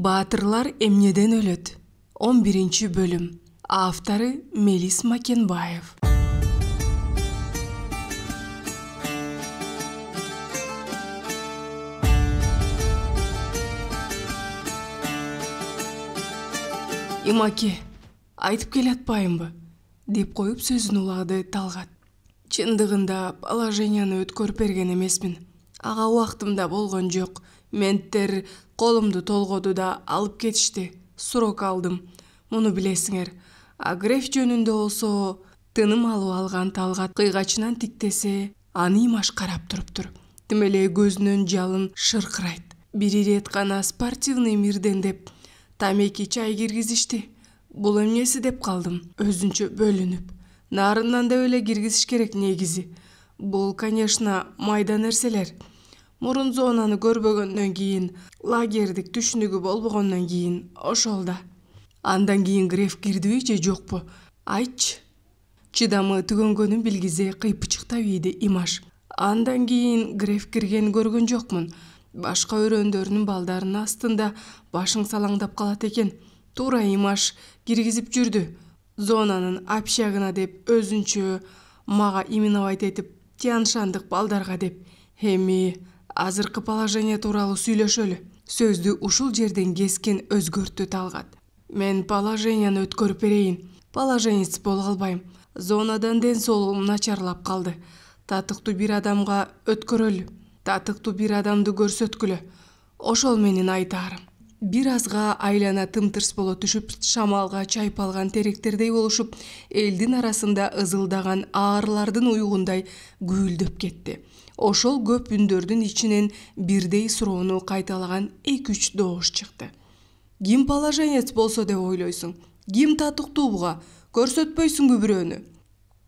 Баатырлар эмнеден өлөт? 11 бөлүм. Автору Мелис Макенбаев. Имаке, айтып келе атпайымбы? Деп коюп сөзүн улады Талгат. Чындыгында положенияны өткөрүп берген эмесмин. Ага убактымда болгон жок. Менттер колумду толгоду да алып кетишти. Сурок алдым. Муну билесиңер. А греф жөнүндө болсо тыным алып алган Талгат кыйгачынан тиктесе, аны Имаш карап туруптур. Тим эле көзүнөн жалын шыркырайт. Бир ирет гана спортивный мирден деп тамеки чай киргизишти. Бул эмнеси деп калдым, өзүнчө бөлүнүп. Нарындан да эле киргизиш керек негизи. Бул, конечно, майда нерселер. Мурун зонаны көрбөгөндөн кийин, лагердик түшүнүгү болбогондон кийин ошол да. Андан кийин греф кирдиби же жокпу? Айтчы. Чыдамы түгөнгөнүн билгизе кыйпычыктап ийди Имаш. Андан кийин греф кирген көргөн жокмун. Башка өрөөндөрүнүн балдарынын астында башың салаңдап калат экен. Туура Имаш киргизип жүрдү. Зонанын общагына деп өзүнчө мага именовать этип, тяншандык балдарга деп. Эми азыркы положение тууралуу сүйлөшөлү. Сөздү ушул жерден кескен өзгөрттү Талгат. Мен положенияны өткөрүп берейин. Положенец боло албайм. Зонадан ден соолугум начарлап калды. Татыктуу бир адамга өткөрөлү. Татыктуу бир адамды көрсөткүлө. Ошол менин айтаарым. Бир азга айлана тымтырс боло түшүп, шамалга чайпалган теректердей болушуп, элдин арасында ызылдаган аарылардын уйгундай гүйлдөп кетти. Ошол көп үндөрдүн ичинен бирдей суроону кайталаган 2-3 добуш чыкты. Ким положенец болсо деп ойлойсуң? Ким татыктуу буга? Көрсөтпөйсүңбү бирөөнү?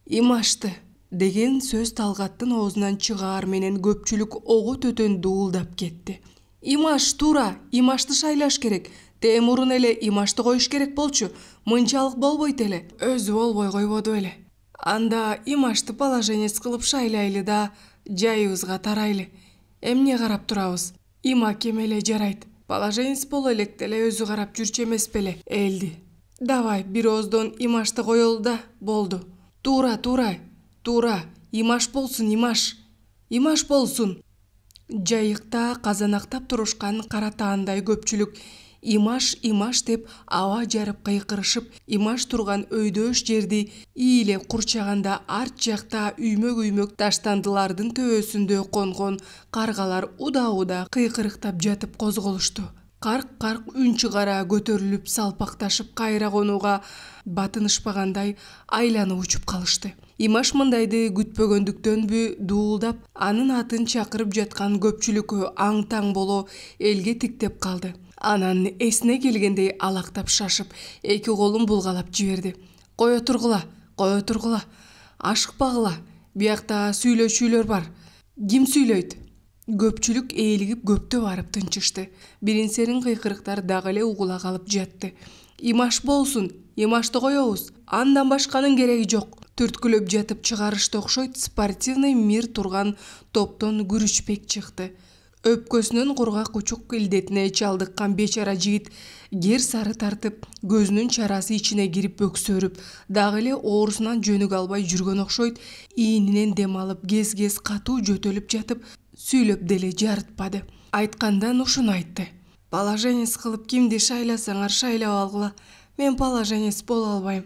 Имашты деген сөз Талгаттын оозунан чыгаар менен көпчүлүк огут өтөн дуулдап кетти. Имаш туура, Имашты шайлаш керек. Мурун эле Имашты коюш керек болчу. Мынчалык болбойт эле. Өзү болбой койбоду эле. Анда Имашты положенец кылып шайлайлы да жайыбызга тарайлы. Эмне карап турабыз? Имакем эле жарайт. Положенец боло элек деле өзү карап жүрчү эмес беле элди. Давай бир ооздон Имашты коелу да болду. Туура. Имаш болсун, Имаш. Имаш болсун. Жайыкта казанактап турушкан кара таандай көпчүлүк Имаш деп аба жарып кыйкырышып, Имаш турган өйдөш жерди ийлеп курчаганда арт жакта үймөк таштандылардын төбөсүндө конгон каргалар уда кыйкырыктап жатып козголушту. Карк үн чыгара көтөрүлүп салпакташып кайра конууга батынышпагандай айланып учуп калышты. Имаш мындайды күтпөгөндүктөнбү дуулдап, анын атын чакырып жаткан көпчүлүккө аң-таң боло элге тиктеп калды. Анан эсине келгендей алактап шашып, эки колун булгалап жиберди. Кое тургула. Ашыкпагыла. Биякта сүйлөчүлөр бар. Ким сүйлөйт? Көпчүлүк ээлигип көптө барып тынчышты. Биринсерин кыйкырыктар дагы эле угула калып жатты. Имаш болсун, Имашты коебуз. Андан башканын кереги жок. Түрткүлөп жатып чыгарышты окшойт, спортивный мир турган топтон Күрүчбек чыкты. Өпкөсүнөн кургак учук илдетине чалдыккан бечара жигит кер сары тартып, көзүнүн чарасы ичине кирип өксөрүп, дагы эле оорусунан жөнүк албай жүргөн окшойт. Ийининен дем алып, кез катуу жөтөлүп жатып, сүйлөп деле жарытпады. Айткандан ушуну айтты. Положенец кылып кимди шайласаңар шайлап алгыла. Мен положенец боло албайм.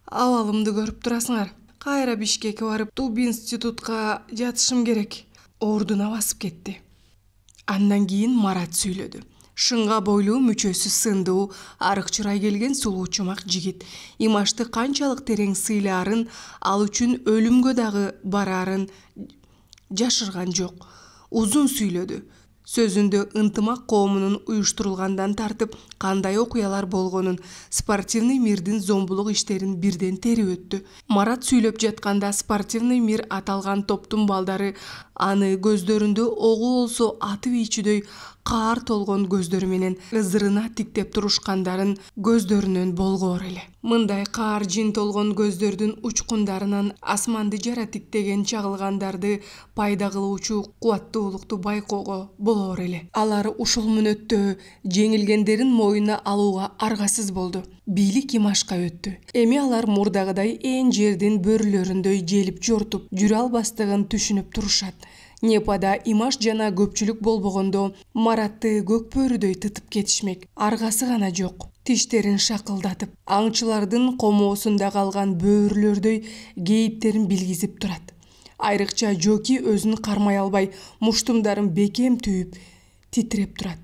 Абалымды көрүп турасыңар. Кайра Бишкекке барып, тубинститутка жатышым керек. Ордуна басып кетти. Андан кийин Марат сүйлөдү. Шыңга бойлуу, мүчөсү сындуу, арык чырай келген сулуу чумак жигит. Имашты канчалык терең сыйлаарын, ал үчүн өлүмгө дагы бараарын жашырган жок. Узун сүйлөдү. Сөзүндө ынтымак коомунун уюштурулгандан тартып кандай окуялар болгонун, спортивный мирдин зомбулук иштерин бирден терип өттү. Марат сүйлөп жатканда спортивный мир аталган топтун балдары аны көздөрүндө огу болсо атып ичүүдөй каар толгон көздөрү менен ызырына тиктеп турушкандарын көздөрүнөн болгоор эле. Мындай каар жин толгон көздөрдүн учкундарынан асманды жара тиктеген чагылгандарды пайда кылуучу кубаттуулукту байкоого болоор эле. Алар ушул мүнөттө жеңилгендерин моюна алууга аргасыз болду. Бийлик Имашка өттү. Эми алар мурдагыдай ээн жердин бөрүлөрүндөй желип жортуп, жүрө албастыгын түшүнүп турушат. Непада Имаш жана көпчүлүк болбогондо Маратты көкбөрүдөй тытып кетишмек. Аргасы гана жок. Тиштерин шакылдатып, аңчылардын комоосунда калган бөөрүлөрдөй кейиптерин билгизип турат. Айрыкча Жоки өзүн кармай албай, муштумдарын бекем түйүп, титиреп турат.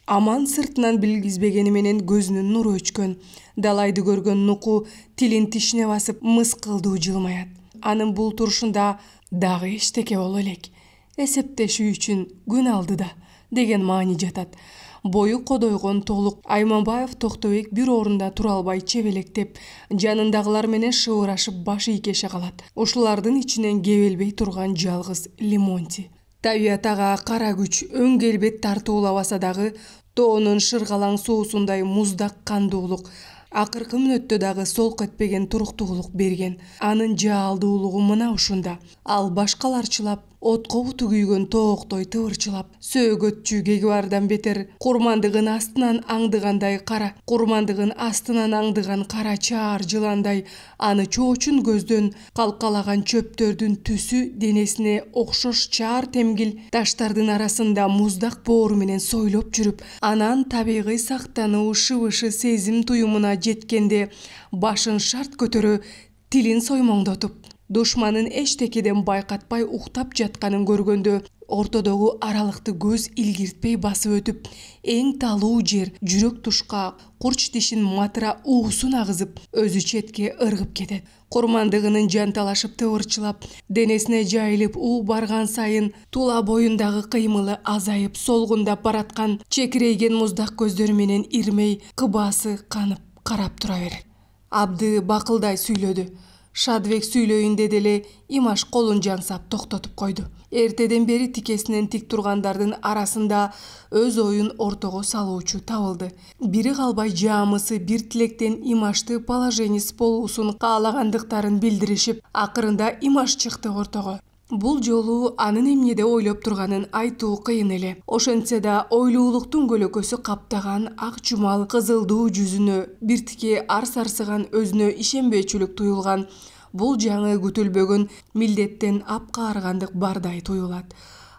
Аман сыртынан билгизбегени менен көзүнүн нуру өчкөн. Далайды көргөн Нуку тилин тишине басып, мыскылдуу жылмаят. Анын бул турушунда дагы эчтеке боло элек. Эсептешүү үчүн күн алдыда деген маани жатат. Бою кодойгон Толук Айманбаев Токтобек бир орунда тура албай чебелектеп, жанындагылар менен шыбырашып баш ийкеше калат. Ушулардын ичинен кебелбей турган жалгыз Лимонти. Табият ага кара күч өң келбет тартуулабаса дагы, тоонун шыргалаң суусундай муздак кандуулук, акыркы мүнөттө дагы солк этпеген туруктуулук берген. Анын жаалдуулугу мына ушунда. Ал башкаларчылап, отко буту күйгөн тооктой тыбырчылап, сөөгөтчү кегибардан бетер курмандыгын астынан аңдыгандай кара, курмандыгын астынан аңдыган кара чаар жыландай аны чоочун көздөн калкалаган чөптөрдүн түсү денесине окшош чаар темгил таштардын арасында муздак боору менен сойлоп жүрүп, анан табигый сактануу шыбышы сезим туюмуна жеткенде башын шарт көтөрө, тилин соймоңдотуп, душманын эчтекеден байкатпай уктап жатканын көргөндө ортодогу аралыкты көз илгиртпей басып өтүп, эң талуу жер жүрөк тушка курч тишин матыра уусун агызып, өзү четке ыргып кетет. Курмандыгынын жанталашып тыбырчылап, денесине жайылып барган сайын тула боюндагы кыймылы азайып, солгундап бараткан чекирейген муздак көздөрү менен ирмей кыбаасы канып карап тура берет. Абды бакылдай сүйлөдү. Шадыбек сүйлөйүн деди эле Имаш колун жаңсап токтотуп койду. Эртеден бери тикесинен тик тургандардын арасында өз оюн ортого салуучу табылды. Бири калбай жаамысы бир тилектен Имашты положенист болуусун каалагандыктарын билдиришип, акырында Имаш чыкты ортого. Бул жолу анын эмнеде ойлоп турганын айтуу кыйын эле. Ошентсе да ойлуулуктун көлөкөсү каптаган ак жумал кызылдуу жүзүнө биртике арс-арсыган өзүнө ишенбөөчүлүк туюлган. Бул жаңы күтүлбөгөн милдеттен апкааргандык бардай туюлат.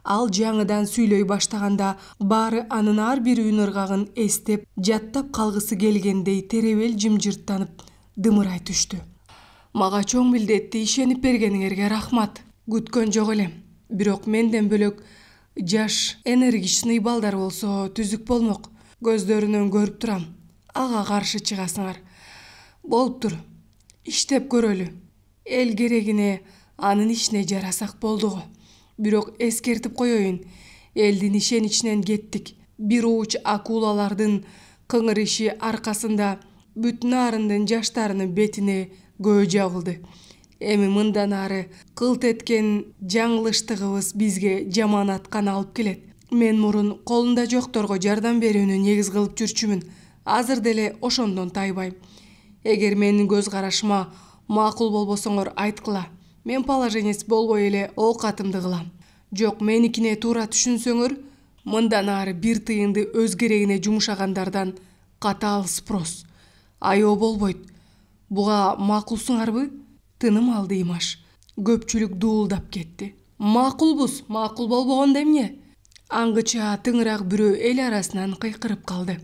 Ал жаңыдан сүйлөй баштаганда баары анын ар бир үн ыргагын эстеп, жаттап калгысы келгендей теребел жымжырттанып, дымырай түштү. Мага чоң милдетти ишенип бергениңерге рахмат. Күткөн жок элем. Бирок менден бөлөк жаш, энергичный балдар болсо түзүк болмок. Көздөрүнөн көрүп турам. Ага каршы чыгасыңар. Болуптур. Иштеп көрөлү. Эл керегине анын ишине жарасак болдуго. Бирок эскертип коеюн. Элдин ишеничинен кеттик. Бир ууч акулалардын кыңыр иши аркасында бүтүн арындын жаштарынын бетине көө жабылды. Эми мындан ары кылт эткен жаңылыштыгыбыз бизге жаман атканы алып келет. Мен мурун колунда жокторго жардам берүүнү негиз кылып жүрчүмүн. Азыр деле ошондон тайбайм. Эгер менин көз карашыма макул болбосоңор айткыла. Мен положенист болбой эле оокатымды кылам. Жок, меникине туура түшүнсөңөр, мындан ары бир тыйынды өз керегине жумшагандардан катаал спрос. Айоо болбойт. Буга макулсуңарбы? Тыным алды Имаш. Көпчүлүк дуулдап кетти. Макулбуз, макул болбогондо эмне? Аңгыча тыңыраак бирөө эл арасынан кыйкырып калды.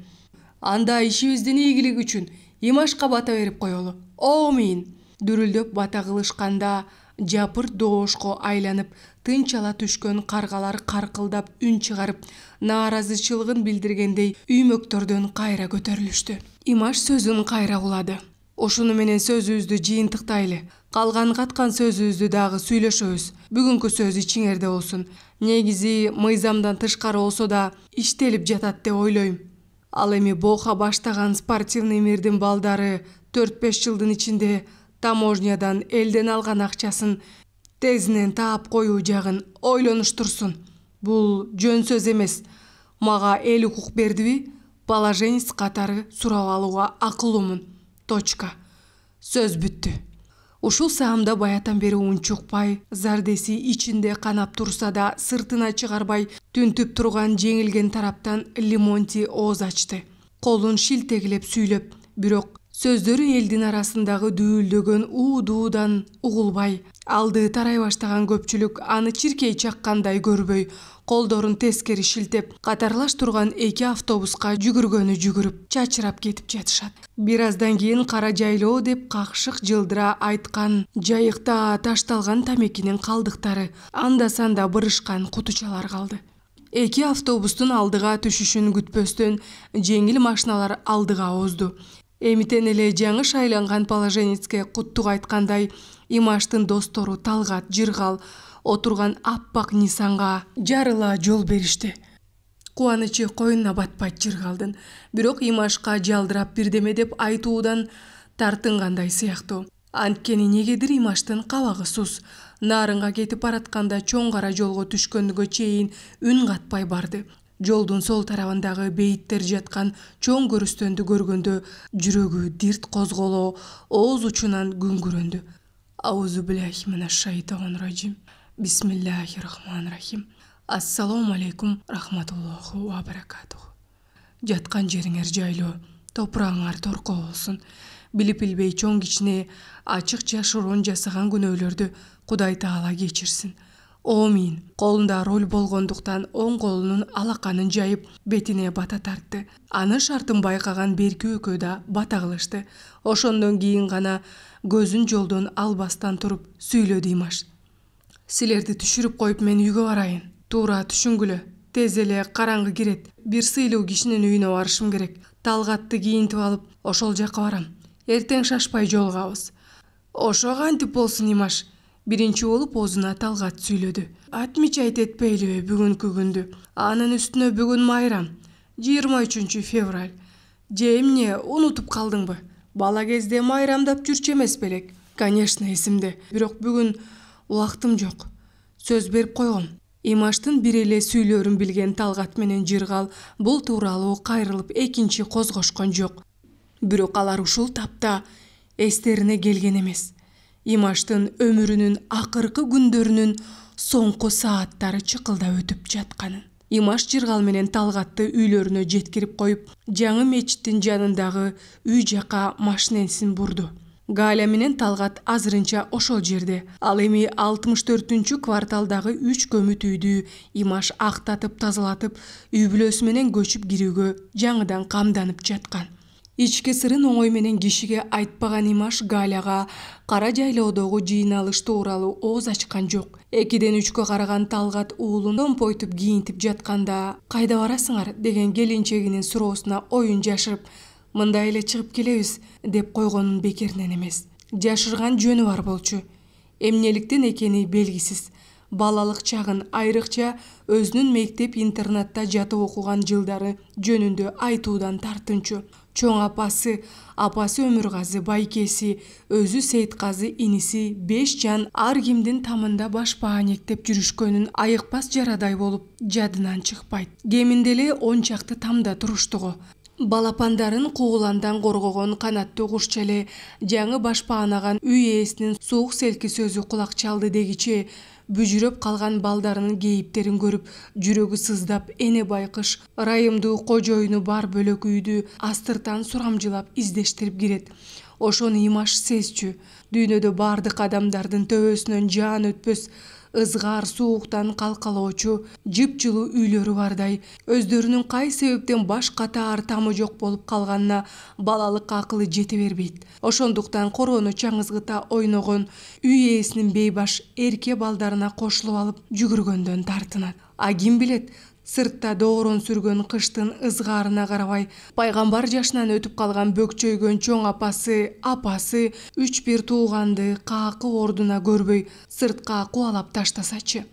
Анда ишибиздин ийгилик үчүн Имашка бата берип коелу. Оомин. Дүрүлдөп бата кылышканда жапыр доошко айланып, тынчала түшкөн каргалар каркылдап үн чыгарып, нааразычылыгын билдиргендей үймөктөрдөн кайра көтөрүлүштү. Имаш сөзүн кайра улады. Ошону менен сөзүбүздү жыйынтыктайлы. Калган каткан сөзүбүздү дагы сүйлөшөбүз. Бүгүнкү сөз ичиңерде болсун. Негизи мыйзамдан тышкары болсо да иштелип жатат деп ойлойм. Ал эми Боха баштаган спортивный мирдин балдары 4-5 жылдын ичинде таможнядан элден алган акчасын тезинен таап коюу жагын ойлонуштурсун. Бул жөн сөз эмес. Мага эл укук бердиби? Положенец катары сурап алууга акылуумун. Точка. Сөз бүттү. Ушул саамда баятан бери унчукпай, зардеси ичинде канап турса да сыртына чыгарбай түнтүп турган жеңилген тараптан Лимонти ооз ачты. Колун шилтегилеп сүйлөп, бирок сөздөрү элдин арасындагы дүүлдөгөн уу-дуудан угулбай, алды тарай баштаган көпчүлүк аны чиркей чаккандай көрбөй, колдорун тескери шилтеп, катарлаш турган эки автобуска жүгүрүп чачырап кетип жатышат. Бир аздан кийин кара жайлоо деп какшык жылдыра айткан жайыкта ташталган тамекинин калдыктары, анда-санда бырышкан кутучалар калды. Эки автобустун алдыга түшүшүн күтпөстөн жеңил машиналар алдыга озду. Эмитен эле жаңы шайланган положенецке куттук айткандай, Имаштын достору Талгат, Жыргал отурган аппак Нисанга жарыла жол беришти. Кубанычы коюнуна батпайт Жыргалдын, бирок Имашка жалдырап бирдеме деп айтуудан тартынгандай сыяктуу. Анткени негедир Имаштын кабагы сус. Нарынга кетип баратканда чоң кара жолго түшкөнгө чейин үн катпай барды. Жолдун сол тарабындагы бейиттер жаткан чоң көрүстөндү көргөндө жүрөгү дирт козголоо, ооз учунан күңгүрөндү. Аузу биллахи минаш шайтанир ражим. Бисмиллахир-рахманир-рахим. Ассаламу алейкум рахматуллахи ва баракатуху. Жаткан жериңер жайлоо, топурагыңар торко болсун. Билип билбей чоң кичине ачык жашыруун жасаган күнөөлөрдү Кудай Таала кечирсин. Омин. Колунда роль болгондуктан оң колунун алаканын жайып бетине бата тартты. Аны шартын байкаган берки экөө да бата кылышты. Ошондон кийин гана көзүн жолдон албастан туруп сүйлөдү Имаш. Силерди түшүрүп коюп мен үйгө барайын. Туура түшүнгүлө. Тез эле караңгы кирет. Бир сыйлуу кишинин үйүнө барышым керек. Талгатты кийинтип алып, ошол жакка барам. Эртең шашпай жолугабыз. Ошо кантип болсун Имаш? Биринчи болуп оозуна Талгат сүйлөдү. Отмечайт этпейлиби бүгүнкү күндү? Анын үстүнө бүгүн майрам. 23 февраль. Же эмне унутуп калдыңбы? Бала кезде майрамдап жүрчү эмес белек? Конечно, эсимде. Бирок бүгүн убактым жок. Сөз берип койгом. Имаштын бир эле сүйлөрүн билген Талгат менен Жыргал бул тууралуу кайрылып экинчи козгошкон жок. Бирок алар ушул тапта эстерине келген эмес. Имаштын өмүрүнүн акыркы күндөрүнүн соңку сааттары чыкылдап өтүп жатканын. Имаш Жыргал менен Талгатты үйлөрүнө жеткирип коюп, жаңы мечиттин жанындагы үй жака машинесин бурду. Галя менен Талгат азырынча ошол жерде. Ал эми 64-түнчү кварталдагы 3 көмүт үйдү Имаш актатып тазалатып, үй бүлөсү менен көчүп кирүүгө жаңыдан камданып жаткан. Ички сырын оңой менен кишиге айтпаган Имаш Галяга кара жайлоодогу жыйналыш тууралуу ооз ачкан жок. 2-ден 3кө караган Талгат уулун томпойтуп кийинтип жатканда «Кайда барасыңар?» деген келинчегинин суроосуна оюн жашырып, «Мындай эле чыгып келебиз» деп койгонун бекеринен эмес. Жашырган жөнү бар болчу. Эмнеликтен экени белгисиз. Балалык чагын, айрыкча өзүнүн мектеп-интернатта жатып окуган жылдары жөнүндө айтуудан тартынчу. Чоң апасы Өмүргазы, байкеси, өзү Сейитказы иниси 5 жан ар кимдин тамында башпаанектеп жүрүшкөнүн айыкпас жарадай болуп жадынан чыкпайт. Кеминде эле 10 чакты тамда туруштугу. Балапандарын кууландан коргогон канаттуу кушча эле жаңы башпаанаган үй ээсинин суук селки сөзү кулак чалды дегиче бүжүрөп калган балдарынын кейиптерин көрүп, жүрөгү сыздап, эне байкыш ырайымдуу кожоюну бар бөлөк үйдү астыртан сурамжылап издештирип кирет. Ошону Имаш сезчү. Дүйнөдө бардык адамдардын төбөсүнөн жаан өтпөс, ызгаар сууктан калкалоочу, жыпжылуу үйлөрү бардай, өздөрүнүн кай себептен баш катаар тамы жок болуп калганына балалык акылы жете бербейт. Ошондуктан короону чаңызгыта ойногон үй ээсинин бейбаш эрке балдарына кошулуп алып жүгүргөндөн тартынат. А ким билет, сыртта доорон сүргөн кыштын ызгаарына карабай, пайгамбар жашынан өтүп калган бөкчөйгөн чоң апасы 3-1 тууганды каакы ордуна көрбөй сыртка кубалап таштасачы.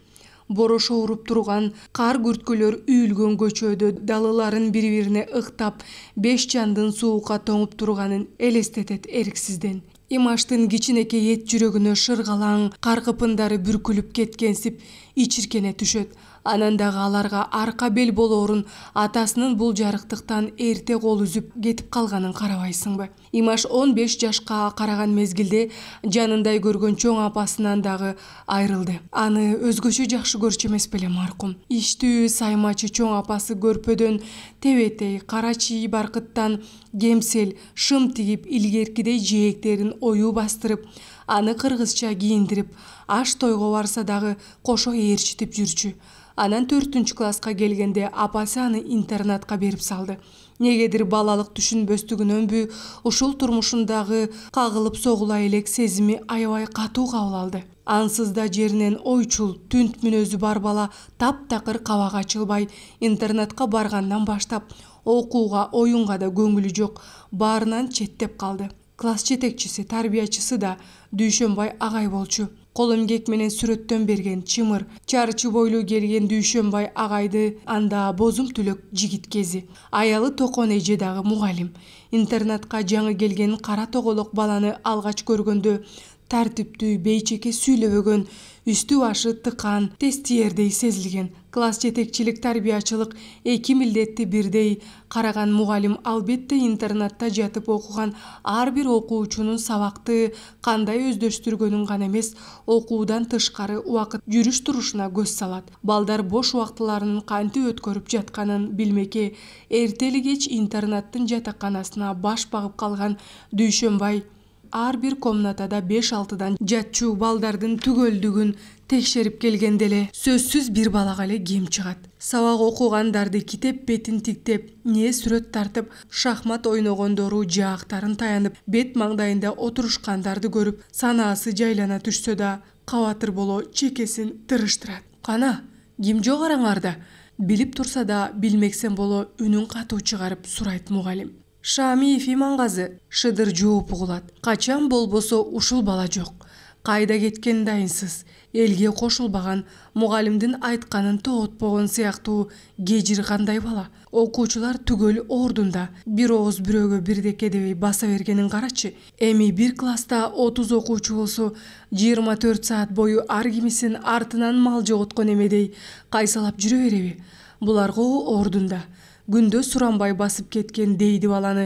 Борошо уруп турган кар күрткөлөр үйүлгөн көчөдө далыларын бири-бирине ыктап 5 жандын суукка тоңуп турганын элестетет эрксизден. Имаштын кичинекей эт жүрөгүнө шыргалаң кар кыпындары бүркүлүп кеткенсип ичиркене түшөт. Анан дагы аларга арка бел болоорун, атасынын бул жарыктыктан эрте кол үзүп кетип калганын карабайсыңбы? Имаш 15 жашка караган мезгилде жанындай көргөн чоң апасынан дагы айрылды. Аны өзгөчө жакшы көрчү эмес беле маркум. Иштүү, саймачы чоң апасы көрпөдөн тебетей, кара чий баркыттан кемсел, шым тигип, илгеркидей жээктерин оюу бастырып, аны кыргызча кийиндирип, аш тойго барса дагы кошо ээрчитип жүрчү. Анан 4 класска келгенде апасы аны интернатка берип салды. Негедир балалык түшүнбөстүгүнөнбү, ушул турмушундагы кагылып согула элек сезими аябай катуу кабыл алды. Ансыз да жеринен ойчул, түнт мүнөзү бар бала таптакыр кабак ачылбай, интернатка баргандан баштап окууга, оюнга да көңүлү жок, баарынан четтеп калды. Класс жетекчиси, тарбиячысы да Дүйшөнбай агай болчу. Кол эмгек менен сүрөттөн берген чымыр, чарчы бойлуу келген Дүйшөнбай агайды анда бозум түлөк жигит кези. Аялы Токон эже дагы мугалим. Интернатка жаңы келген кара тоголок баланы алгач көргөндө тартиптүү, бейчеке сүйлөбөгөн, үстү башы тыкан, тестиердей сезилген. Класс жетекчилик, тарбиячылык эки милдетти бирдей караган мугалим албетте интернатта жатып окуган ар бир окуучунун сабакты кандай өздөштүргөнүн гана эмес, окуудан тышкары убакыт жүрүш турушуна көз салат. Балдар бош убактыларынын кантип өткөрүп жатканын билмеке, эртели кеч интернаттын жатаканасына баш багып калган Дүйшөнбай ар бир комнатада 5-6дан жатчу балдардын түгөлдүгүн текшерип келгенде эле сөзсүз бир балага эле кем чыгат. Сабак окугандарды китеп бетин тиктеп, не сүрөт тартып, шахмат ойногондору жаактарын таянып, бет маңдайында отурушкандарды көрүп, санаасы жайлана түшсө да, кабатыр боло чекесин тырыштырат. Кана, ким жок араңарда? Билип турса да, билмексен боло үнүн катуу чыгарып сурайт мугалим. Шамиев Имангазы, шыдыр жооп угулат. Качан болбосо ушул бала жок. Кайда кеткен дайынсыз, элге кошулбаган, мугалимдин айтканын тоотпогон сыяктуу кежир кандай бала. Окуучулар түгөл ордунда, бир ооз бирөөгө бирдеке дебей баса бергенин карачы. Эми бир класста 30 окуучу болсо, 24 саат бою ар кимисин артынан мал жоготкон эмедей кайсалап жүрө береби? Буларга ордунда. Күндө суранбай басып кеткен дейди баланы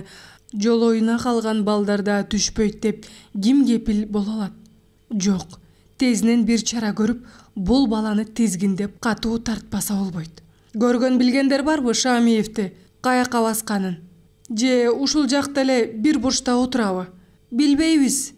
жолоюна калган балдарда түшпөйт деп ким кепил боло алат? Жок. Тезинен бир чара көрүп, бул баланы тизгиндеп катуу тартпаса болбойт. Көргөн билгендер барбы Шамиевди каяка басканын? Же ушул жакта эле бир бурчта отурабы? Билбейбиз.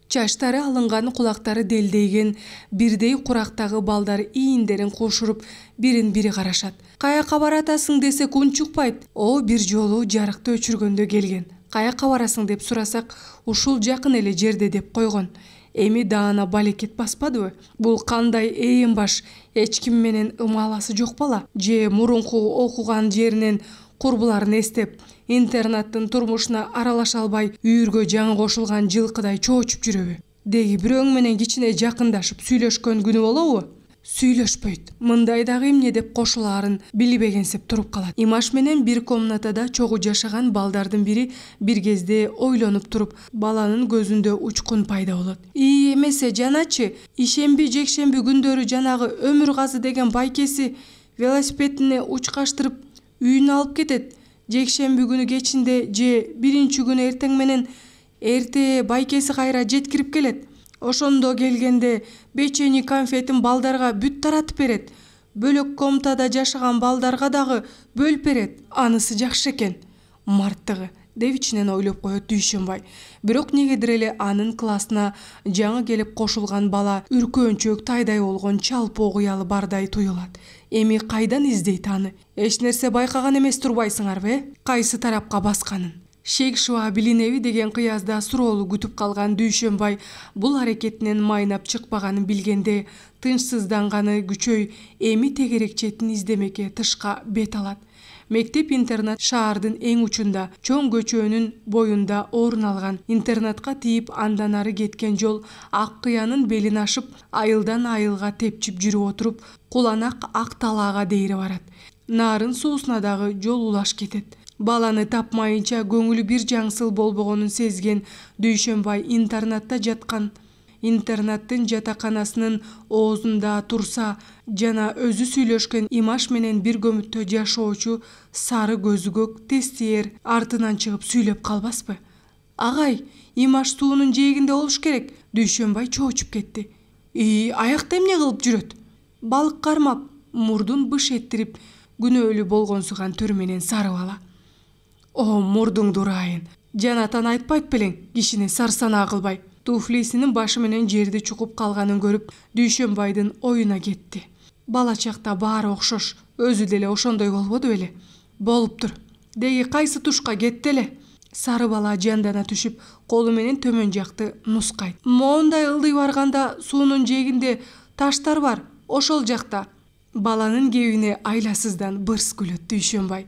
Чачтары алынган, кулактары делдейген, бирдей курактагы балдар ийиндерин кушуруп, бирин-бири карашат. Каяка баратасың десек үн чукпайт. О бир жолу жарыкты өчүргөндө келген. Каяка барасың деп сурасак, ушул жакын эле жерде деп койгон. Эми даана балекет баспадыбы? Бул кандай ээн баш, эч ким менен ымаласы жок бала? Же мурунку окуган жеринен курбуларын эстеп, интернаттын турмушуна аралаша албай, үйүргө жаңы кошулган жылкыдай чоочуп жүрөбү? Деги бирөөң менен кичине жакындашып сүйлөшкөн күнү болобу? Сүйлөшпөйт. Мындай дагы эмне деп кошулаарын билбегенсеп туруп калат. Имаш менен бир комнатада чогуу жашаган балдардын бири бир кезде ойлонуп туруп, баланын көзүндө учкун пайда болот. Эмесе жаначы, ишемби жекшемби күндөрү жанагы Өмүргазы деген байкеси велосипедине учкаштырып үйүнө алып кетет. Жекшемби күнү кечинде же биринчи күнү эртең менен эрте байкеси кайра жеткирип келет. Ошондо келгенде печенье конфетин балдарга бүт таратып берет. Бөлөк комнатада жашаган балдарга дагы бөлүп берет. Анысы жакшы экен. Марттыгы деп ичинен ойлоп коет Дүйшөнбай. Бирок негедир эле анын классына жаңы келип кошулган бала үркөнчөк, тайдай болгон чалпоо уялы бардай туюлат. Эми кайдан издейт аны? Эч нерсе байкаган эмес турбайсыңарбы? Кайсы тарапка басканын? Шек шуа билинеби деген кыязда суроолу күтүп калган Дүйшөнбай бул аракетинен майнап чыкпаганын билгенде тынчсызданганы күчөй эми тегерек четин издемекке тышка бет алат. Мектеп-интернат шаардын эң учунда, чоң көчөнүн боюнда орун алган. Интернатка тийип андан ары кеткен жол Ак Кыянын белин ашып, айылдан айылга тепчип жүрүп отуруп, Куланак Ак Талаага дейре барат. Нарын суусуна дагы жол улаш кетет. Баланы тапмайынча көңүлү бир жаңсыл болбогонун сезген Дүйшөнбай интернатта жаткан интернаттын жатаканасынын оозунда турса жана өзү сүйлөшкөн Имаш менен бир көмүттө жашоочу сары көзү көк тестиер артынан чыгып сүйлөп калбаспы? Агай, Имаш суунун жээгинде болуш керек. Дүйшөнбай чоочуп кетти. Аякта эмне кылып жүрөт? Балык кармап, мурдун быш эттирип күнөөлүү болгонсуган түр менен сары бала. О, мурдуңду урайын. Жанатан айтпайт белең, кишини сарсанаа кылбай. Туфлисинин башы менен жерди чукуп калганын көрүп, Дүйшөнбайдын оюна кетти. Бала чакта баары окшош, өзү деле ошондой болбоду беле? Болуптур. Деги кайсы тушка кетти эле? Сары бала жандана түшүп, колу менен төмөн жакты нускайт. Моундай ылдый барганда суунун жээгинде таштар бар, ошол жакта. Баланын кебине айласыздан бырс күлөт Дүйшөнбай.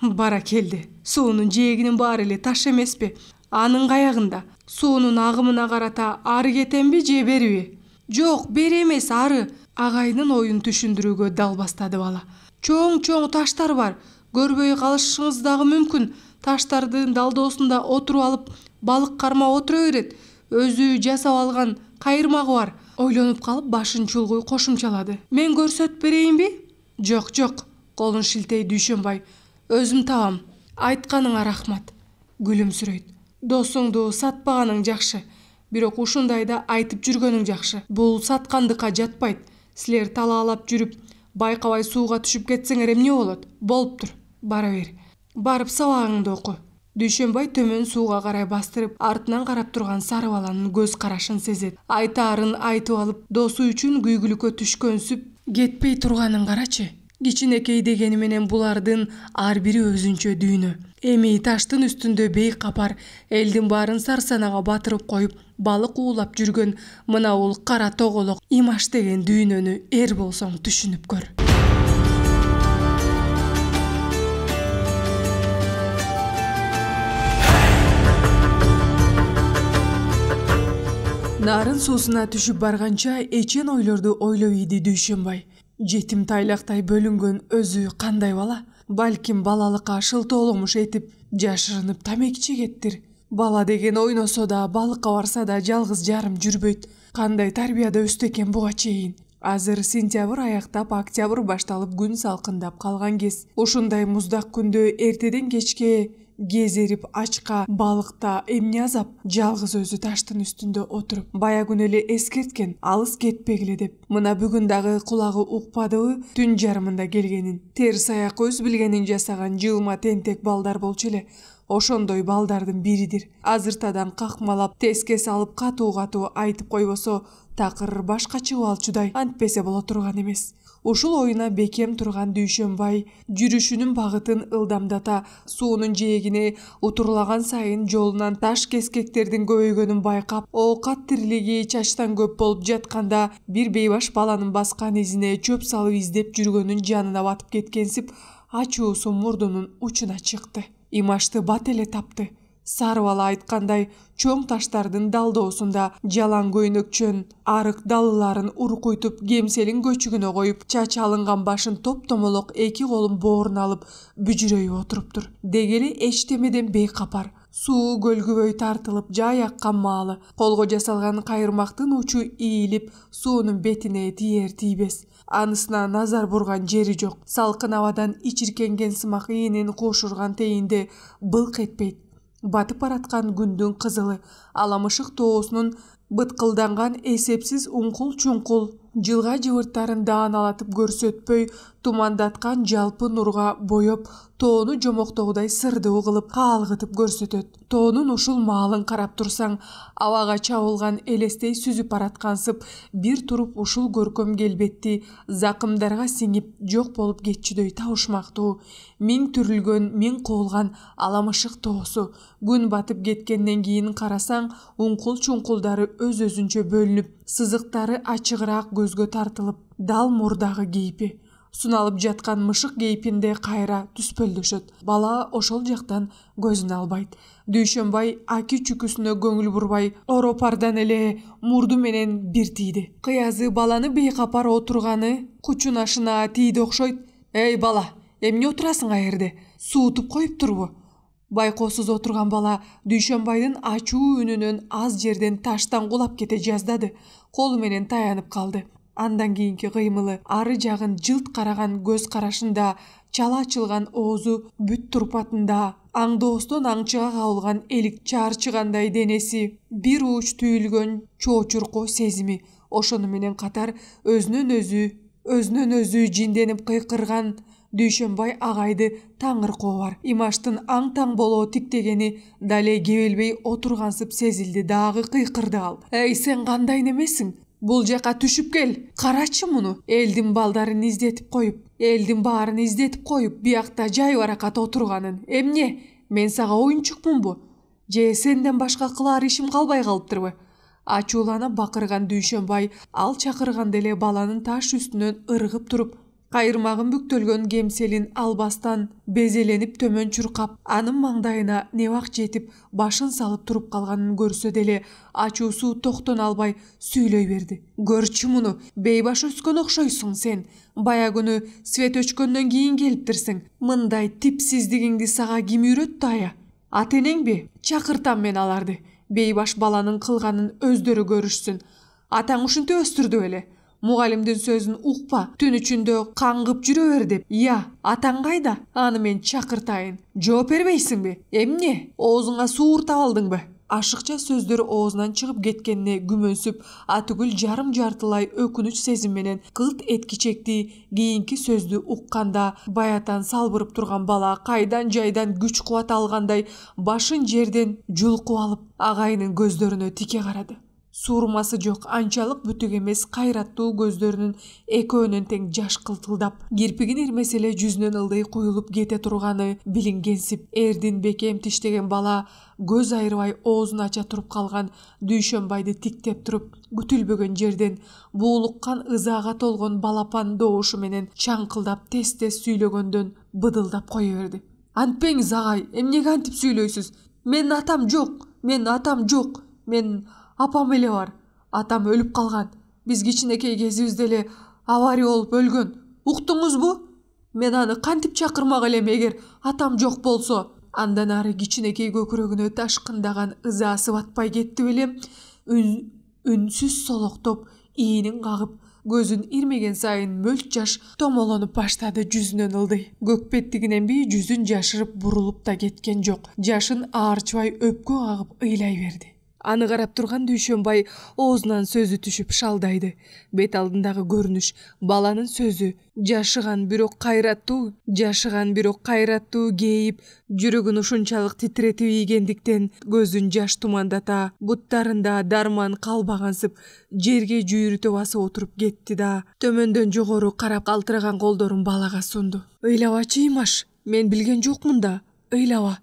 Бара келди. Суунун жээгинин баары эле таш эмеспи? Анын каягында. Суунун агымына карата ары кетемби же бериби? Жок, бери эмес, ары. Агайдын оюн түшүндүрүүгө дал бастады бала. Чоң таштар бар. Көрбөй калышыңыз дагы мүмкүн. Таштардын далдоосунда отуруп алып, балык кармап отура берет. Өзү жасап алган кайырмагы бар. Ойлонуп калып башын чулгуй кошумчалады. Мен көрсөтүп берейинби? Жок, колун шилтей Дүйшөнбай. Өзүм табам. Айтканыңа рахмат. Күлүмсүрөйт. Досуңду сатпаганың жакшы. Бирок ушундайда айтып жүргөнүң жакшы. Бул саткандыкка жатпайт. Силер талаалап жүрүп, байкабай сууга түшүп кетсеңер эмне болот? Болуптур. Бара бер. Барып сабагыңды оку. Дүйшөнбай төмөн сууга карай бастырып, артынан карап турган сары баланын көз карашын сезет. Айтаарын айтып алып, досу үчүн күйгүлүккө түшкөнсүп, кетпей турганын карачы. Кичинекей дегени менен булардын ар бири өзүнчө дүйнө. Эми таштын үстүндө бейкапар элдин баарын сарсанага батырып коюп, балык уулап жүргөн мына бул кара тоголок Имаш деген дүйнөнү эр болсоң түшүнүп көр. Нарын суусуна түшүп барганча эчен ойлорду ойлоп ийди Дүйшөнбай. Жетим тайлактай бөлүнгөн өзү кандай бала? Балким балалыкка шылтооломуш этип, жашырынып тамеки чегеттир. Бала деген ойносо да, балыкка барса да жалгыз жарым жүрбөйт. Кандай тарбияда өстү экен буга чейин. Азыр сентябрь аяктап, октябрь башталып күн салкындап калган кез. Ушундай муздак күндө эртеден кечке кезерип ачка балыкта эмне азап? Жалгыз өзү таштын үстүндө отуруп, бая күн эле эскерткен, алыс кетпегиле деп. Мына бүгүн дагы кулагы укпадыбы түн жарымында келгенин. Терс аяк өз билгенин жасаган жылма тентек балдар болчу эле. Ошондой балдардын биридир. Азыртадан какмалап, теске салып катуу айтып койбосо, такыр башка чыгып алчудай антпесе боло турган эмес. Ушул оюна бекем турган Дүйшөнбай жүрүшүнүн багытын ылдамдата, суунун жээгине утурлаган сайын жолунан таш кескектердин көбөйгөнүн байкап, оокат тирилиги чачтан көп болуп жатканда бир бейбаш баланын баскан изине чөп салып издеп жүргөнүн жанына батып кеткенсип, ачуусу мурдунун учуна чыкты. Имашты бат эле тапты. Сары бала айткандай, чоң таштардын далдоосунда жалаң көйнөкчөн арык далыларын уркуйтуп, кемселин көчүгүнө коюп, чачы алынган башын топтомолок эки колун бооруна алып бүжүрөйүп отуруптур. Дегели эчтемеден бейкапар. Суу көлгүбөй тартылып, жай аккан маалы, колго жасалган кайырмактын учу ийилип, суунун бетине тиер-тийбес. Анысына назар бурган жери жок. Салкын абадан ичиркенген сымак ийнин куушурган тейинде былк этпейт. Батып бараткан күндүн кызылы, аламышык тоосунун быткылданган эсепсиз уңкул-чуңкул жылга жыбырттарын дааналатып көрсөтпөй, тумандаткан жалпы нурга боеп, тоону жомоктогудай сырдуу кылып каалгытып көрсөтөт. Тоонун ушул маалын карап турсаң, абага чабылган элестей сүзүп бараткансып, бир туруп ушул көркөм келбетти закымдарга сиңип жок болуп кетчүдөй табышмактуу, миң түрүлгөн, миң куулган аламышык тоосу. Күн батып кеткенден кийин карасаң, уңкул-чуңкулдары өз-өзүнчө бөлүнүп, сызыктары ачыгыраак көзгө тартылып, дал мурдагы кейпи суналып жаткан мышык кейпинде кайра түспөлдөшөт. Бала ошол жактан көзүн албайт. Дүйшөнбай аки чүкүсүнө көңүл бурбай, оропардан эле мурду менен бир тийди. Кыязы баланы бейкапар отурганы кучунашына тийди окшойт. Эй бала, эмне отурасың аерде? Суутуп коюптурбу? Байкоосуз отурган бала Дүйшөнбайдын ачуу үнүнөн аз жерден таштан кулап кете жаздады. Колу менен таянып калды. Андан кийинки кыймылы, ары жагын жылт караган көз карашында, чала ачылган оозу бүт турпатында, аңдоостон аңчыга кабылган элик чаарчыгандай денеси, бир ууч түйүлгөн чоочуркоо сезими, ошону менен катар өзүнөн өзү жинденип кыйкырган Дүйшөнбай агайды таңыркоо бар. Имаштын аң-таң болоо тиктегени дале кебелбей отургансып сезилди. Дагы кыйкырды ал. Эй, сен кандай немесиң? Бул жака түшүп кел. Карачы муну. Элдин балдарын издетип коюп, элдин баарын издетип коюп, биякта жай баракат отурганын. Эмне? Мен сага оюнчукмунбу? Же сенден башка кылаар ишим калбай калыптырбы? Ачууланып бакырган Дүйшөнбай ал чакырганда эле баланын таш үстүнөн ыргып туруп, кайырмагын бүктөлгөн кемселин албастан безеленип төмөн чуркап, анын маңдайына небак жетип башын салып туруп калганын көрсө деле ачуусу токтоно албай сүйлөй берди. Көрчү муну, бейбаш өскөн окшойсуң сен. Бая күнү свет өчкөндөн кийин келиптирсиң. Мындай типсиздигиңди сага ким үйрөттү ая? Ата энеңби? Чакыртам мен аларды. Бейбаш баланын кылганын өздөрү көрүшсүн. Атаң ушинтип өстүрдү беле. Мугалимдин сөзүн укпа, түн ичинде каңгып жүрө бер деп. Я, атаң кайда? Аны мен чакыртайын. Жооп бербейсиңби? Эмне? Оозуңа сууртап алдыңбы? Ашыкча сөздөр оозунан чыгып кеткенине күмөнсүп, атүгүл жарым-жартылай өкүнүч сезим менен кылт эткичекти кийинки сөздү укканда, баятан салбырып турган бала кайдан жайдан күч кубат алгандай башын жерден жулкуп алып, агайынын көздөрүнө тике карады. Суурмасы жок, анчалык бүтүк эмес кайраттуу көздөрүнүн экөөнөн тең жаш кылтылдап, кирпигин ирмесе эле жүзүнөн ылдый куюлуп кете турганы билингенсип, эрдин бекем тиштеген бала көз айрыбай оозун ача туруп калган Дүйшөнбайды тиктеп туруп, күтүлбөгөн жерден буулуккан ызаага толгон балапан добушу менен чаңкылдап тез-тез сүйлөгөндөн быдылдап кое берди. Антпеңиз агай, эмнеге антип сүйлөйсүз? Менин атам жок. Мен апам эле бар. Атам өлүп калган. Биз кичинекей кезибизде эле авария болуп өлгөн. Уктуңузбу? Мен аны кантип чакырмак элем эгер атам жок болсо? Андан ары кичинекей көкүрөгүнө ташкындаган ызаасы батпай кетти белем. Үнсүз солоктоп, ийинин кагып, көзүн ирмеген сайын мөлт жаш томолонуп баштады жүзүнөн ылдый. Көкпеттигиненби жүзүн жашырып бурулуп да кеткен жок. Жашын аарчыбай өпкө кагып ыйлай берди. Аны карап турган Дүйшөнбай оозунан сөзү түшүп шалдайды. Бет алдындагы көрүнүш, баланын сөзү, жашыган бирок кайраттуу кейип, жүрөгүн ушунчалык титретип ийгендиктен көзүн жаш тумандата, буттарында дарман калбагансып, жерге жүйүрүтө басып отуруп кетти да, төмөндөн жогору карап калтыраган колдорун балага сунду. Ыйлабачы Имаш, мен билген жокмун да, ыйлаба.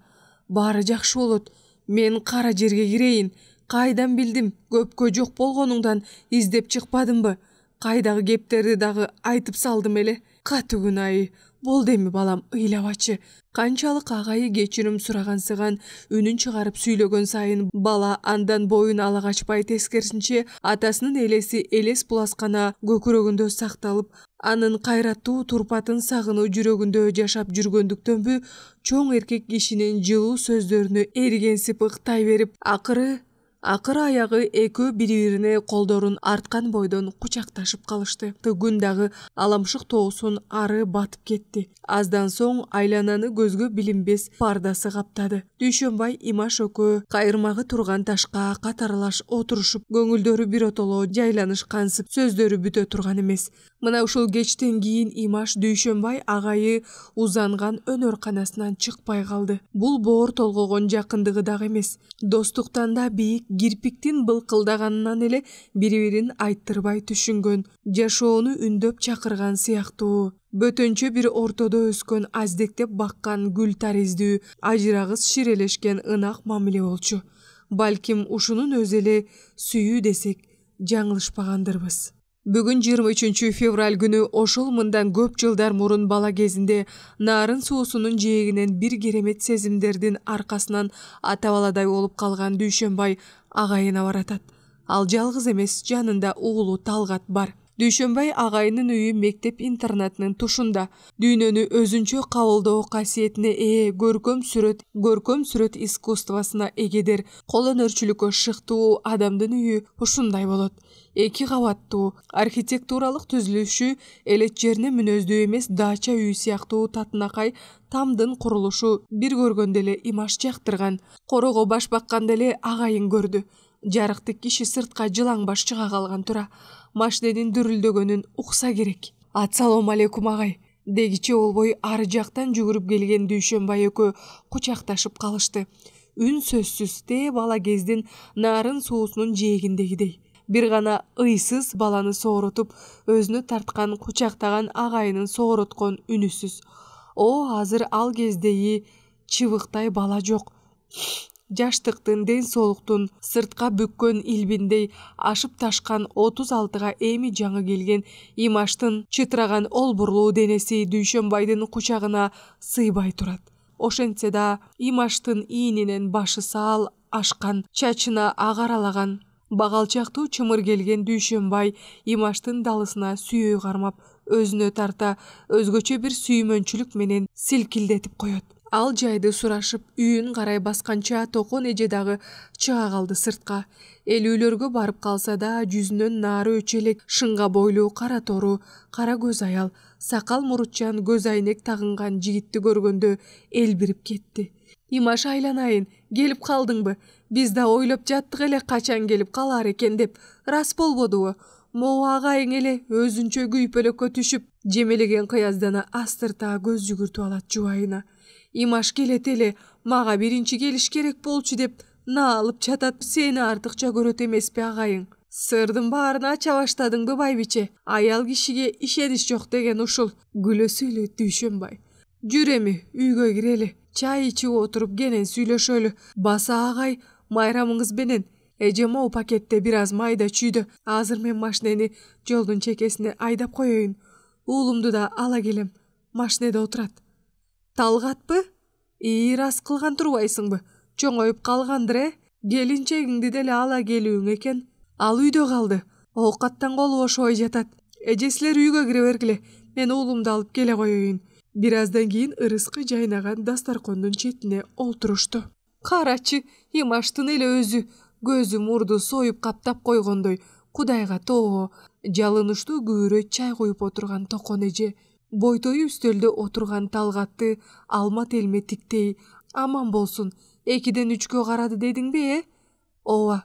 Баары жакшы болот. Мен кара жерге кирейин. Кайдан билдим? Көпкө жок болгонуңдан издеп чыкпадымбы? Кайдагы кептерди дагы айтып салдым эле. Катуу күнай. Болду эми балам, ыйлабачы. Канчалык агайы кечирим сурагансыган үнүн чыгарып сүйлөгөн сайын бала андан боюн ала качпай, тескерисинче атасынын элеси элес буласкана көкүрөгүндө сакталып, анын кайраттуу турпатын сагынуу жүрөгүндө жашап жүргөндүктөнбү, чоң эркек кишинин жылуу сөздөрүнө эргенсип ыктай берип, акыры аягы экөө бири-бирине колдорун арткан бойдон кучакташып калышты. Күн дагы аламшык тоосун ары батып кетти. Аздан соң айлананы көзгө билинбес пардасы каптады. Дүйшөнбай Имаш экөө кайырмагы турган ташка катарлаш отурушуп, көңүлдөрү биротоло жайланышкансып, сөздөрү бүтө турган эмес. Мына ушул кечтен кийин Имаш Дүйшөнбай агайы узанган өнөрканасынан чыкпай калды. Бул боор толгогон жакындыгы дагы эмес. Достуктан да бийик, кирпиктин былкылдаганынан эле бири-бирин айттырбай түшүнгөн, жашоону үндөп чакырган сыяктуу. Бөтөнчө бир ортодо өскөн, аздектеп баккан гүл тариздүү, ажырагыс ширелешкен ынак мамиле болчу. Балким ушунун өзү эле сүйүү десек жаңылышпагандырбыз. Бүгүн 23 февраль күнү ошол мындан көп жылдар мурун бала кезинде нарын суусунун жээгинен бир керемет сезимдердин аркасынан ата баладай болуп калган Дүйшөнбай агайына баратат. Ал жалгыз эмес, жанында уулу Талгат бар. Дүйшөнбай агайынын үйү мектеп интернатынын тушунда. Дүйнөнү өзүнчө кабылдоо касиетине ээ, көркөм сүрөт искусствосуна эгедер, кол өнөрчүлүккө шыктуу адамдын үйү ушундай болот. 2 кабаттуу, архитектуралык түзүлүшү элет жерине мүнөздүү эмес дача үй сыяктуу татынакай тамдын курулушу бир көргөндө эле Имаш жактырган. Корого баш бакканда эле агайын көрдү. Жарыктык киши сыртка жылаң баш чыга калган тура. Машиненин дүрүлдөгөнүн укса керек. Ассалому алейкум агай. Дегиче болбой ары жактан жүгүрүп келген Дүйшөнбай экөө кучакташып калышты. Үн сөзсүз бала кездин нарын суусунун жээгиндегидей. Бир гана ыйсыз баланы сооротуп, өзүнө тарткан, кучактаган агайынын соороткон үнүсүз. Азыр ал кездеги чыбыктай бала жок. Жаштыктын, ден соолуктун сыртка бүккөн илбиндей ашып ташкан 36га эми жаңы келген Имаштын чытыраган олбурлуу денеси Дүйшөнбайдын кучагына сыйбай турат. Ошентсе да Имаштын ийининен башы саал ашкан, чачына ак аралаган, багалчактуу чымыр келген Дүйшөнбай Имаштын далысына сүйөй кармап, өзүнө тарта өзгөчө бир сүймөнчүлүк менен силкилдетип коет. Ал жайды сурашып, үйүн карай басканча токон эже дагы чыга калды сыртка. Элүүлөргө барып калса да жүзүнөн нары өчөлек, шыңга бойлуу, кара тору, кара көз аял, сакал мурутчан көз айнек тагынган жигитти көргөндө элбирип кетти. Имаш айланайын, келип калдыңбы? Биз да ойлоп жаттык эле качан келип калар экен деп. Рас болбодубу? Могу агайың эле өзүнчө күйпөлөккө түшүп, жемелеген кыяздана астырта көз жүгүртүп алат жубайына. Имаш келет эле, мага биринчи келиш керек болчу деп наалып жатат. Сени артыкча көрөт эмеспи агайың? Сырдын баарын ача баштадыңбы байбиче? Аял кишиге ишенич жок деген ушул. Күлө сүйлөйт Дүйшөнбай. Жүр эми үйгө кирели. Чай ичип отуруп кенен сүйлөшөлү. Баса агай, майрамыңыз менен. Эже могу пакетте бир аз майда чүйдө. Азыр мен машинени жолдун чекесине айдап коеюн. Уулумду да ала келем. Машинеде отурат. Талгатпы? Рас кылган турбайсыңбы? Чоңоюп калгандыр, Келинчегиңди деле ала келүүң экен. Ал үйдө калды. Оокаттан колу бошобой жатат. Эже силер үйгө кире бергиле. Мен уулумду алып келе коеюн. Бир аздан кийин ырыскы жайнаган дастаркондун четине олтурушту. Карачы, Имаштын эле өзү көзү мурду союп каптап койгондой, Кудайга тоо, жалынычтуу күбөрө чай коюп отурган токон эже. Бойтою үстөлдө отурган Талгатты алма телме тиктей, аман болсун, 2ден 3кө карады дедиңби, Ооба.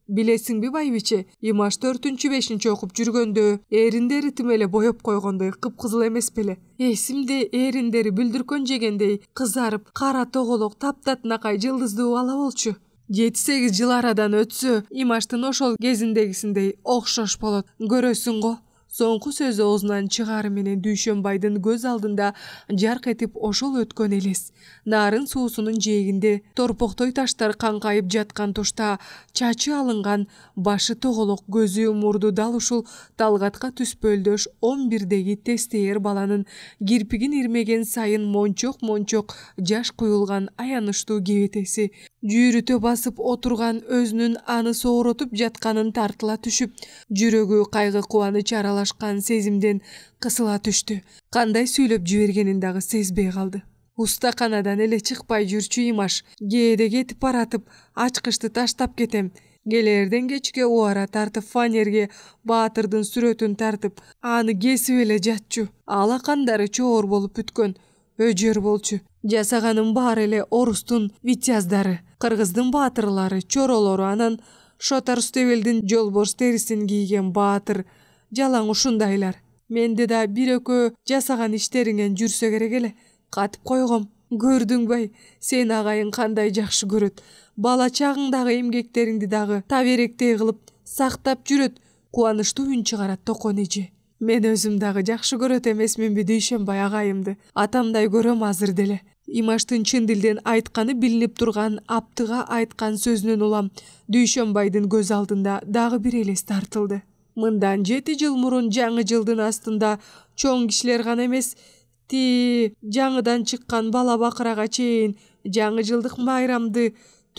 Билесиңби байбиче, Имаш 4-5 окуп жүргөндө эриндери тим эле боеп койгондой кыпкызыл эмес беле? Эсимде эриндери бүлдүркөн жегендей кызарып, кара тоголок таптатынакай жылдыздуу бала болчу. 7-8 жыл арадан өтсө, Имаштын ошол кезиндегисиндей окшош болот. Көрөсүң го. Соңку сөзү оозунан чыгары менен Дүйшөнбайдын көз алдында жарк этип ошол өткөн элес. Нарын суусунун жээгинде торпоктой таштар каңкайып жаткан тушта чачы алынган, башы тоголок, көзү мурду дал ушул Талгатка түспөлдөш 11деги тестейер баланын кирпигин ирмеген сайын мончок жаш куюлган аянычтуу кебетеси жүйрүтө басып отурган, өзүнүн аны сооротуп жатканын тартыла түшүп, жүрөгү кайгы кубаныч аралашкан сезимден кысыла түштү. Кандай сүйлөп жибергенин дагы сезбей калды. Устаканадан эле чыкпай жүрчү Имаш, кээде кетип баратып, ачкычты таштап кетем. Келерден кечке убара тартып фанерге Баатырдын сүрөтүн тартып, аны кесип эле жатчу. Алакандары чоор болуп бүткөн, өжөр болчу. Жасаганын баары эле орустун витяздары, кыргыздын баатырлары, чоролору, анан Шотар Үстөбелдин жолборс терисин кийген баатыр, жалаң ушундайлар. Менде да бир экөө жасаган иштериңен жүрсө керек эле. Катып койгом. Көрдүңбай, сен агайың кандай жакшы көрөт. Бала чагыңдагы эмгектериңди дагы таберектей кылып сактап жүрөт. Кубанычтуу үн чыгарат токон эже. Мен өзүм дагы жакшы көрөт эмесминби Дүйшөнбай агайымды. Атамдай көрөм азыр деле. Имаштын чын дилден айтканы билинип турган, аптыга айткан сөзүнөн улам Дүйшөнбайдын көз алдында дагы бир элес тартылды. Мындан 7 жыл мурун жаңы жылдын астында чоң кишилер гана эмес, жаңыдан чыккан бала бакырага чейин жаңы жылдык майрамды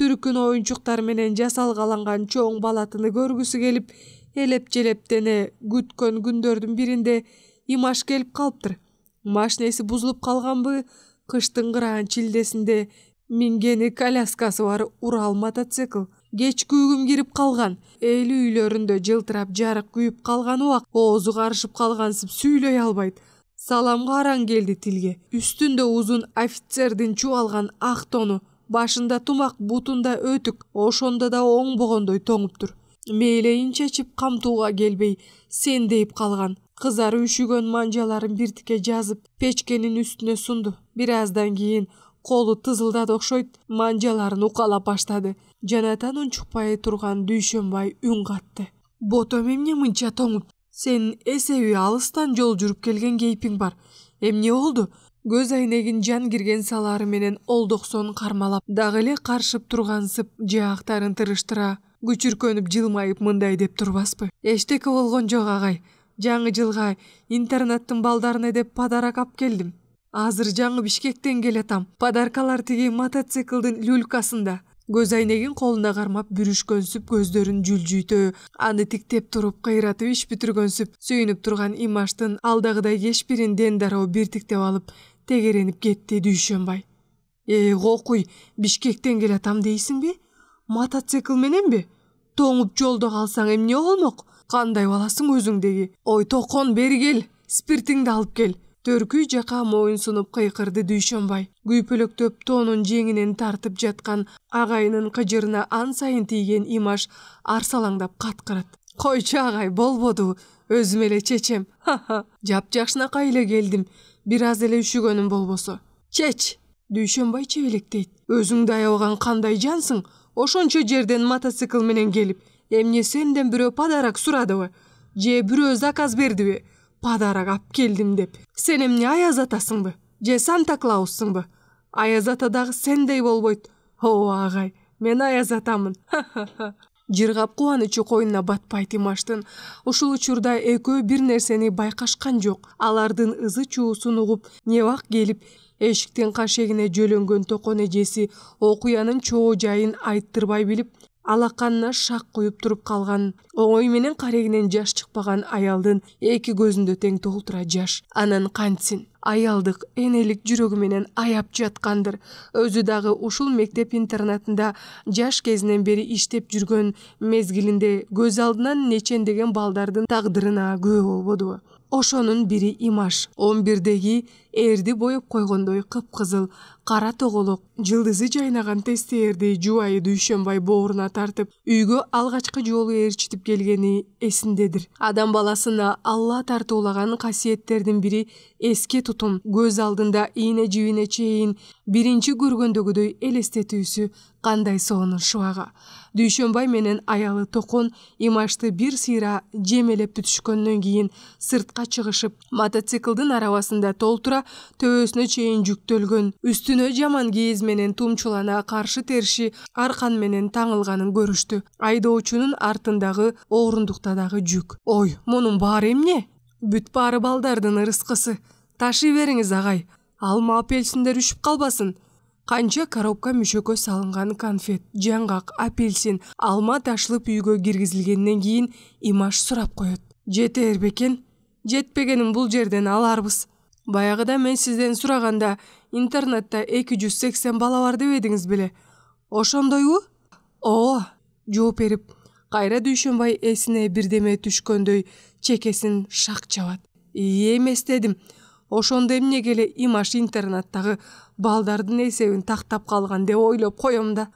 түркүн оюнчуктар менен жасалгаланган чоң балатыны көргүсү келип, Элеп-желептене күткөн күндөрдүн биринде Имаш келип калыптыр. Машинеси бузулуп калганбы, кыштын кыраан чилдесинде мингени коляскасы бар Урал мотоцикл кечки үгүм кирип калган. Эли үйлөрүндө жылтырап жарык күйүп калган убак оозу карышып калгансып сүйлөй албайт. Саламга араң келди тилге. Үстүндө узун офицердин чубалган ак тону, башында тумак, бутунда өтүк, ошондо да оңбогондой тоңуптур. Мээлейин чечип камтууга келбей сендейип калган. Кызары үшүгөн манжаларын биртикке жазып, печкенин үстүнө сунду. Бир аздан кийин колу тызылдады окшойт, манжаларын укалап баштады. Жанатан унчукпай турган Дүйшөнбай үн катты. Бото эмне мынча тоңуп? Сен эсеби алыстан жол жүрүп келген кейпиң бар. Эмне болду? Көз айнегин жан кирген салары менен олдоксон кармалап, дагы эле каршып тургансып, жаактарын тырыштыра, күчүркөнүп жылмайып мындай деп турбаспы? Эчтеке болгон жок агай. Жаңы жылга интернаттын балдарына деп подарок алып келдим. Азыр жаңы Бишкектен келатам. Подаркалар тиги мотоциклдин люлькасында. Көз айнегин колуна кармап бүрүшкөнсүп, көздөрүн жүлжүйтө, аны тиктеп туруп, кыйратып иш бүтүргөнсүп, сүйүнүп турган Имаштын алдагыдай кечпирин ден дароо биртиктеп алып, тегеренип кетти Дүйшөнбай. Кокуй, Бишкектен келатам дейсиңби? Мотоцикл мененби? Тоңуп жолдо калсаң эмне болмок? Кандай баласың өзүңдеги? Ой, токон, бери кел, спиртиңди алып кел. Төркүй жака моюн сунуп кыйкырды Дүйшөнбай. Күйпөлөктөп тоонун жеңинен тартып жаткан агайынын кыжырына ан сайын тийген Имаш арсалаңдап каткырат. Койчу агай, болбоду, өзүм эле чечем. Жапжакшынакай эле келдим. Бир аз эле үшүгөнүм болбосо. Чеч! Дүйшөнбай чебелектейт. Өзүңдү аябаган кандай жансың? Ошончо жерден мотоцикл менен келип, эмне сенден бирөө подарок сурадыбы? Же бирөө заказ бердиби? Подарок алып келдим деп. Сен эмне Аяз атасыңбы? Же Санта Клаустуңбу? Аяз ата дагы сендей болбойт. О, агай, мен Аяз атамын. Жыргап кубанычы коюна батпайт Имаштын. Ушул учурда экөө бир нерсени байкашкан жок. Алардын ызы чуусун угуп, небак келип, эшиктин кашегине жөлөнгөн токон эжеси окуянын чоо жайын айттырбай билип, алаканына шак куюп туруп калган. Оңой менен карегинен жаш чыкпаган аялдын эки көзүндө тең толтура жаш. Анан кантсин аялдык энелик жүрөгү менен аяп жаткандыр. Өзү дагы ушул мектеп интернатында жаш кезинен бери иштеп жүргөн мезгилинде көз алдынан нечендеген балдардын тагдырына күбө болбодубу? Ошонун бири Имаш. 11-деги эрди боюп койгондой кыпкызыл, кара тоголок, жылдызы жайнаган тестээрди жубайы Дүйшөнбай бооруна тартып, үйгө алгачкы жолу ээрчитип келгени эсиндедир. Адам баласына Алла тартуулаган касиеттердин бири эске тутум, көз алдында ийне жибине чейин биринчи көргөндөгүдөй элестетүүсү кандай согунучу ага. Дүйшөнбай менен аялы Токон Имашты бир сыйра жемелеп бүтүшкөндөн кийин сыртка чыгышып, мотоциклдин арабасында толтура төбөсүнө чейин жүктөлгөн, үстүнө жаман кийиз менен тумчулана каршы терши аркан менен таңылганын көрүштү. Айдоочунун артындагы орундукта дагы жүк. Ой, мунун баары эмне? Бүт баары балдардын ырыскысы. Ташый бериңиз агай. Алма апельсиндер үшүп калбасын. Канча коробка мүшөккө салынган конфет, жаңгак, апельсин, алма ташылып үйгө киргизилгенден кийин Имаш сурап коет. Жетер бекен? Жетпегенин бул жерден аларбыз. Баягыда мен сизден сураганда интернетте 280 бала бар деп эдиңиз беле? Ошондойбу? Жооп берип, кайра Дүйшөнбай эсине бирдеме түшкөндөй чекесин шак чабат. Эмес дедим. Ошондо эмнеге эле Имаш интернаттагы балдардын эсебин тактап калган деп ойлоп коем да.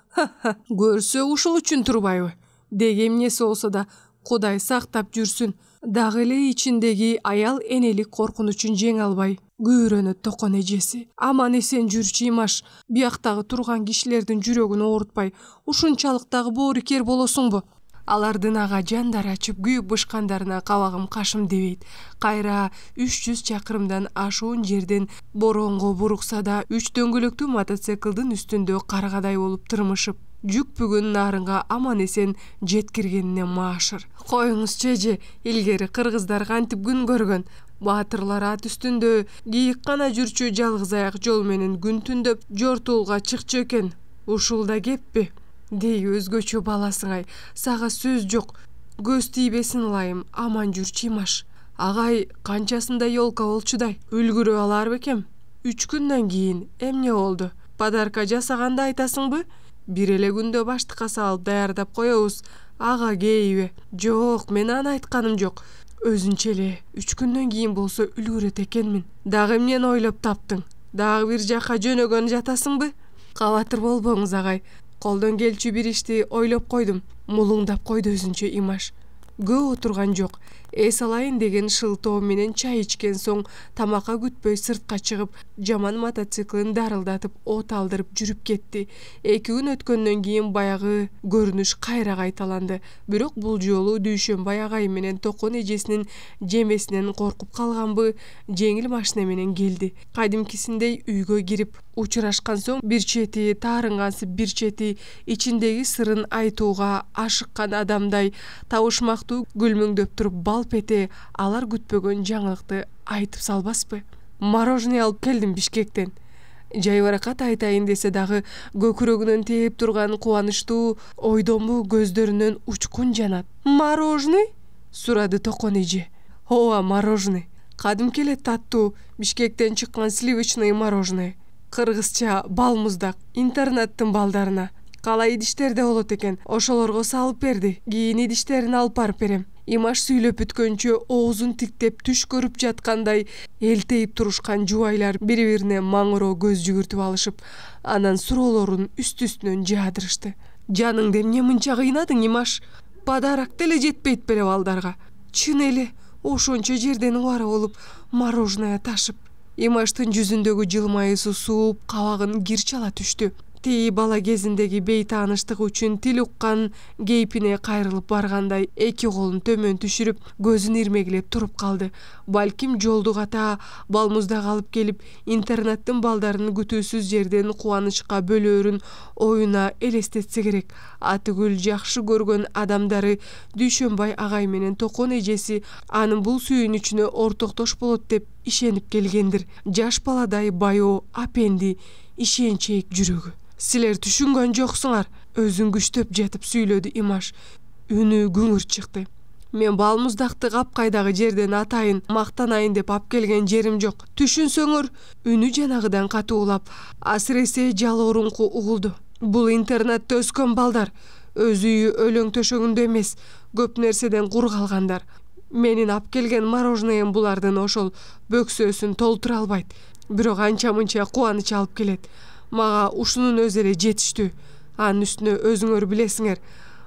Көрсө ушул үчүн турбайбы? Деги эмнеси болсо да Кудай сактап жүрсүн. Дагы эле ичиндеги аял энелик коркунучун жеңе албай күйрөнөт Токон эжеси. Аман эсен жүрчү Имаш, бияктагы турган кишилердин жүрөгүн оорутпай, ушунчалык дагы боорукер болосуңбу? Алардын ага жандар ачып күйүп бышкандарына кабагым кашым дебейт. Кайра 300 чакырымдан ашуун жерден боронго бурукса да 3 дөңгөлөктүү мотоциклдин үстүндө каргадай болуп тырмышып, жүк бүгүн нарынга аман эсен жеткиргенине маашыр. Коюңузчу эже, илгери кыргыздар кантип күн көргөн. Баатырлар ат үстүндө кийик гана жүрчү жалгыз аяк жол менен күн түндөп жортуулга чыкчу экен. Ушул да кеппи? Дей өзгөчө баласың ай, сага сөз жок. Көз тийбесин ылайым, аман жүрчү Имаш. Агай канчасында ёлка болчудай, үлгүрө алар бекем. 3 күндөн кийин эмне болду? Подарка жасаганда айтасыңбы? Бир эле күндө баштыкка салып даярдап коебуз. Ага кейбе? Жок, мен аны айтканым жок. Өзүнчө эле 3 күндөн кийин болсо үлгүрөт экенмин. Дагы эмнени ойлоп таптың? Дагы бир жакка жөнөгөн жатасыңбы? Кабатыр болбоңуз агай. Колдон келчү бир ишти ойлоп койдум. Мулуңдап койду өзүнчө Имаш. Көп отурган жок. Эс алайын деген шылтоо менен чай ичкен соң тамакка күтпөй сыртка чыгып, жаман мотоциклин дарылдатып от алдырып жүрүп кетти. 2 күн өткөндөн кийин баягы көрүнүш кайра кайталанды. Бирок бул жолу Дүйшөнбай агай менен Токон эжесинин жемесинен коркуп калганбы, жеңил машина менен келди. Кадимкисиндей үйгө кирип учурашкан соң бир чети таарынгансып, бир чети ичиндеги сырын айтууга ашыккан адамдай табышмактуу күлмүңдөп туруп балпете алар күтпөгөн жаңылыкты айтып салбаспы? Мороженое алып келдим Бишкектен. Жайбаракат айтайын десе дагы көкүрөгүнөн тээп турган кубанычтуу ойдонбу көздөрүнөн учкун жанат. Мороженое? Сурады Токон эже. Ооба, мороженое. Кадимки эле таттуу Бишкектен чыккан сливочный мороженое. Кыргызча балмуздак. Интернаттын балдарына. Калай идиштерде болот экен, ошолорго салып берди. Кийин идиштерин алып барып берем. Имаш сүйлөп бүткөнчө оозун тиктеп түш көрүп жаткандай элтейип турушкан жубайлар бири-бирине маңыроо көз жүгүртүп алышып, анан суроолорун үстү-үстүнөн жаадырышты. Жаныңды эмне мынча кыйнадың, Имаш? Подарок деле жетпейт беле балдарга? Чын эле ошончо жерден убара болуп мороженое ташып. Имаштын жүзүндөгү жылмайысы сууп, кабагын кир чала түштү. Тии бала кезиндеги бейтааныштык үчүн тил уккан кейпине кайрылып баргандай 2 колун төмөн түшүрүп, көзүн ирмегилеп туруп калды. Балким жолду ката балмуздак алып келип, интернаттын балдарын күтүүсүз жерден кубанычка бөлөөрүн оюна элестетсе керек. Атыгүл жакшы көргөн адамдары Дүйшөнбай агай менен Токон эжеси анын бул сүйүнүчүнө ортоктош болот деп ишенип келгендир. Жаш баладай баяу, апенди, ишенчээк жүрөгү. Силер түшүнгөн жоксуңар, өзүн күчтөп жетип сүйлөдү Имаш. Үнү күңүр чыкты. Мен балмуздакты капкайдагы жерден атайын, мактанайын деп ап келген жерим жок. Түшүнсөңөр, үнү жанагыдан катуулап, асыресе жалоорунку угулду. Бул интернатта өскөн балдар, өз үйү өлөң төшөгүндө эмес, көп нерседен кур калгандар. Менин ап келген мороженеем булардын ошол бөксөсүн толтура албайт. Бирок анча-мынча кубаныч алып келет. Мага ушунун өзү эле жетиштүү. Анын үстүнө өзүңөр билесиңер,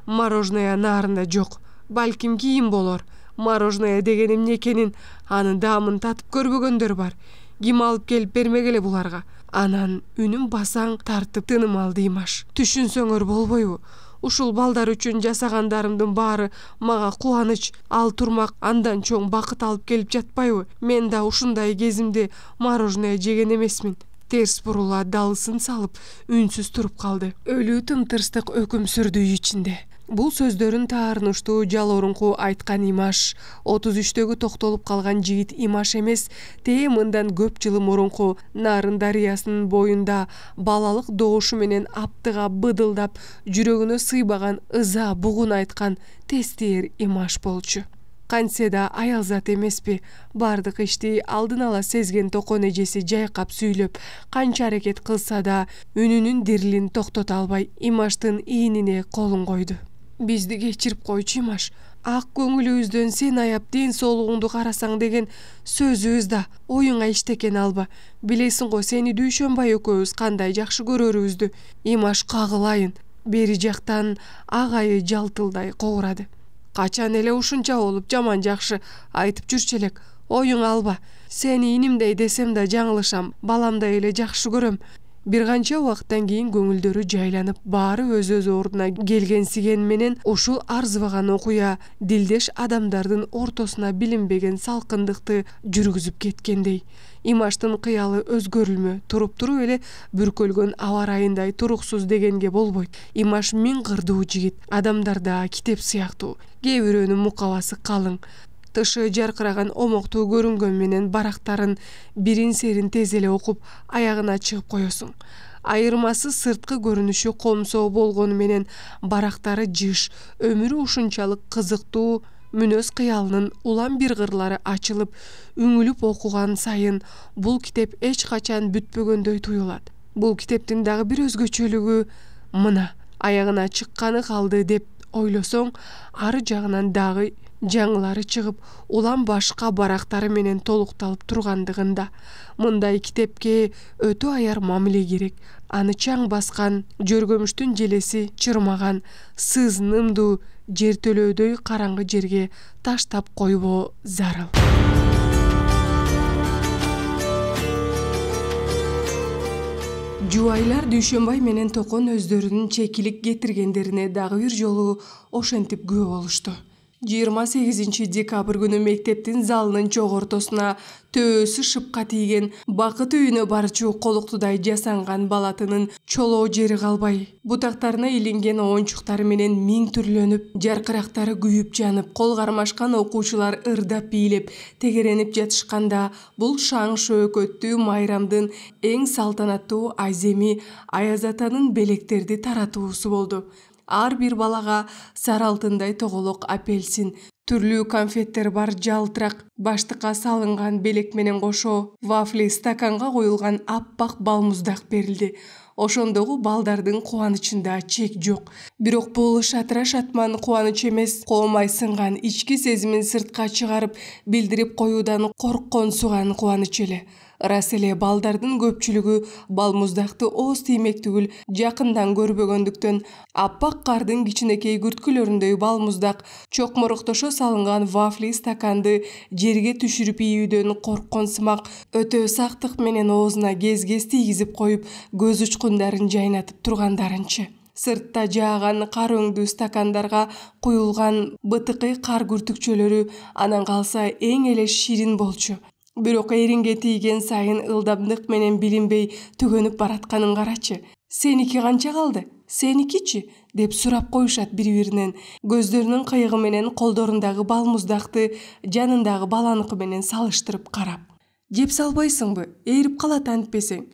мороженое наарында жок. Балким кийин болор. Мороженое деген эмне экенин, анын даамын татып көрбөгөндөр бар. Ким алып келип бермегеле буларга? Анан үнүн басаң тартып тыным алды Имаш. Түшүнсөңөр болбойбу? Ушул балдар үчүн жасагандарымдын баары мага кубаныч, ал турмак андан чоң бакыт алып келип жатпайбы? Мен да ушундай кезимде мороженое жеген эмесмин. Терс бурула далысын салып, үнсүз туруп калды. Өлүү тымтырстык өкүм сүрдү үй ичинде. Бул сөздөрүн таарынычтуу жалоорунку айткан Имаш, 33-төгү токтолуп калган жигит Имаш эмес, тээ мындан көп жыл мурунку Нарын дарыясынын боюнда балалык доошу менен аптыга быдылдап, жүрөгүнө сыйбаган ыза бугун айткан тестээр Имаш болчу. Кантсе да аялзат эмеспи? Бардык ишти алдын ала сезген Токон эжеси жайкап сүйлөп, канча аракет кылса да үнүнүн дирилин токтото албай, Имаштын ийнине колун койду. Бизди кечирип койчу Имаш. Ак көңүлүбүздөн сен аяп ден соолугуңду карасаң деген сөзүбүз да оюңа иштекен алба. Билесиң го сени Дүйшөнбай экөөбүз кандай жакшы көрөрүбүздү. Имаш кагылайын. Бери жактан агайы жалтылдай кобурады. Качан эле ушунча болуп жаман жакшы айтып жүрчү элек. Оюң алба. Сени инимдей десем да жаңылышам. Баламдай эле жакшы көрөм. Бир канча убакыттан кийин көңүлдөрү жайланып, баары өз ордуна келгенсиген менен ушул арзыбаган окуя дилдеш адамдардын ортосуна билинбеген салкындыкты жүргүзүп кеткендей. Имаштын кыялы өзгөрүлмө, туруп эле бүркөлгөн аба ырайындай туруксуз дегенге болбойт. Имаш миң кырдуу жигит, адамдарда китеп сыяктуу, кээ бирөөнүн мукабасы калың. Тышы жаркыраган омоктуу көрүнгөн менен барактарын бирин серин тез эле окуп, аягына чыгып коесуң. Айырмасы сырткы көрүнүшү комсоо болгону менен барактары жыш, өмүрү ушунчалык кызыктуу, мүнөз кыялынын улам бир кырлары ачылып, үңүлүп окуган сайын бул китеп эч качан бүтпөгөндөй туюлат. Бул китептин дагы бир өзгөчөлүгү мына, аягына чыкканы калды деп ойлосоң, ары жагынан дагы жаңылары чыгып, улам башка барактары менен толукталып тургандыгында. Мындай китепке өтө аяр мамиле керек. Аны чаң баскан, жөргөмүштүн желеси чырмаган, сыз нымдуу жертөлөөдөй караңгы жерге таштап койбоо зарыл. Жубайлар Дүйшөнбай менен Токон өздөрүнүн чекилик кетиргендерине дагы бир жолу ошентип күбө болушту. 28 декабрь күнү мектептин залынын чогуу ортосуна төөсү шыпка тийген, бакыт үйүнө барчу колуктудай жасанган балатынын чолоо жери калбай, бутактарына илинген оончуктары менен миң түрлөнүп, жаркырактары күйүп жанып, кол кармашкан окуучулар ырдап бийлеп, тегеренип жатышканда, бул шаң шөөкөттүү майрамдын эң салтанаттуу аземи Аяз атанын белектерди таратуусу болду. Ар бир балага сары алтындай тоголок апельсин, түрлүү конфеттер бар жалтырак баштыкка салынган белек менен кошо вафли стаканга коюлган аппак балмуздак берилди. Ошондогу балдардын кубанычында чек жок. Бирок бул шатыра шатман кубаныч эмес, коомай сынган ички сезимин сыртка чыгарып билдирип коюудан корккон суган кубаныч эле. Ырас эле балдардын көпчүлүгү балмуздакты ооз тиймек түгүл жакындан көрбөгөндүктөн аппак кардын кичинекей күрткүлөрүндөй балмуздак чокмороктошо салынган вафли стаканды жерге түшүрүп ийүүдөн корккон сымак өтө сактык менен оозуна кез-кез тийгизип коюп, көз учкундарын жайнатып тургандарынчы. Сыртта жааган кар өңдүү стакандарга куюлган бытыкый кар күртүкчөлөрү анан калса эң эле ширин болчу. Бирок эринге тийген сайын ылдамдык менен билинбей түгөнүп баратканын карачы. Сеники канча калды? Сеникичи? Деп сурап коюшат бири-биринен. Көздөрүнүн кыйыгы менен колдорундагы балмуздакты жанындагы баланыкы менен салыштырып карап. Жеп салбайсыңбы? Ээрип калат антпесең.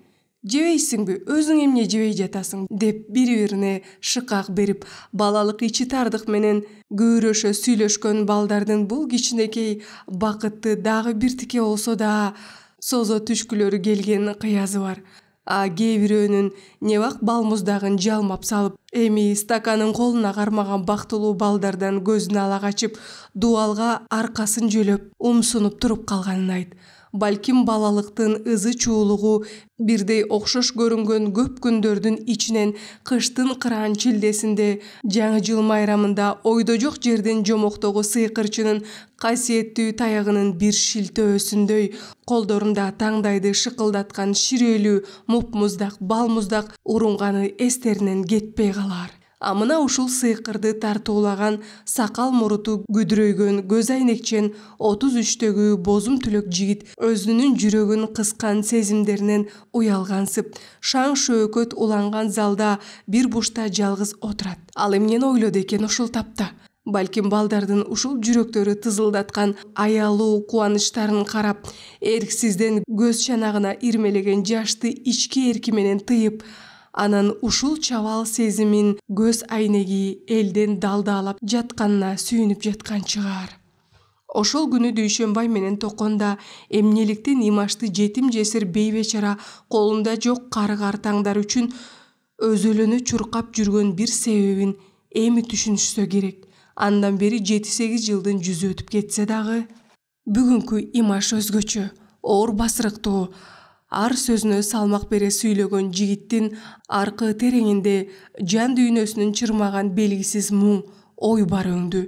Жебейсиңби? Өзүң эмне жебей жатасың? Деп бири-бирине шыкак берип, балалык ичи тардык менен көөрөшө сүйлөшкөн балдардын бул кичинекей бакытты дагы биртике болсо да созо түшкүлөрү келген кыязы бар. Кээ бирөөнүн небак балмуздагын жалмап салып, эми стаканын колуна кармаган бактылуу балдардан көзүн ала качып, дубалга аркасын жөлөп, умсунуп туруп калганын айт. Балким балалыктын ызы чуулугу бирдей окшош көрүнгөн көп күндөрдүн ичинен кыштын кыраан чилдесинде, жаңы жыл майрамында ойдо жок жерден жомоктогу сыйкырчынын касиеттүү таягынын бир шилтөөсүндөй колдорунда таңдайды шыкылдаткан ширелүү мупмуздак балмуздак урунганы эстеринен кетпей калар. Мына ушул сыйкырды тартуулаган сакал муруту күдүрөйгөн көз айнекчен 33-төгү бозум түлөк жигит өзүнүн жүрөгүн кыскан сезимдеринен уялгансып, шаң шөөкөт уланган залда бир бушта жалгыз отурат. Ал эмнени ойлоду экен ушул тапта? Балким балдардын ушул жүрөктөрү тызылдаткан аялуу кубанычтарын карап, эрксизден көз чанагына ирмелеген жашты ички эрки менен тыйып, анан ушул чабал сезимин көз айнеги элден далдаалап жатканына сүйүнүп жаткан чыгар. Ошол күнү Дүйшөнбай менен Токонда эмнеликтен Имашты жетим жесир бейбечара колунда жок кары картаңдар үчүн өзөлөнө чуркап жүргөн бир себебин эми түшүнүшсө керек. Андан бери 7-8 жылдын жүзү өтүп кетсе дагы, бүгүнкү Имаш өзгөчө, оор басырыктуу, ар сөзүнө салмак бере сүйлөгөн жигиттин аркы тереңинде жан дүйнөсүнүн чырмаган белгисиз муң, ой бар өңдү.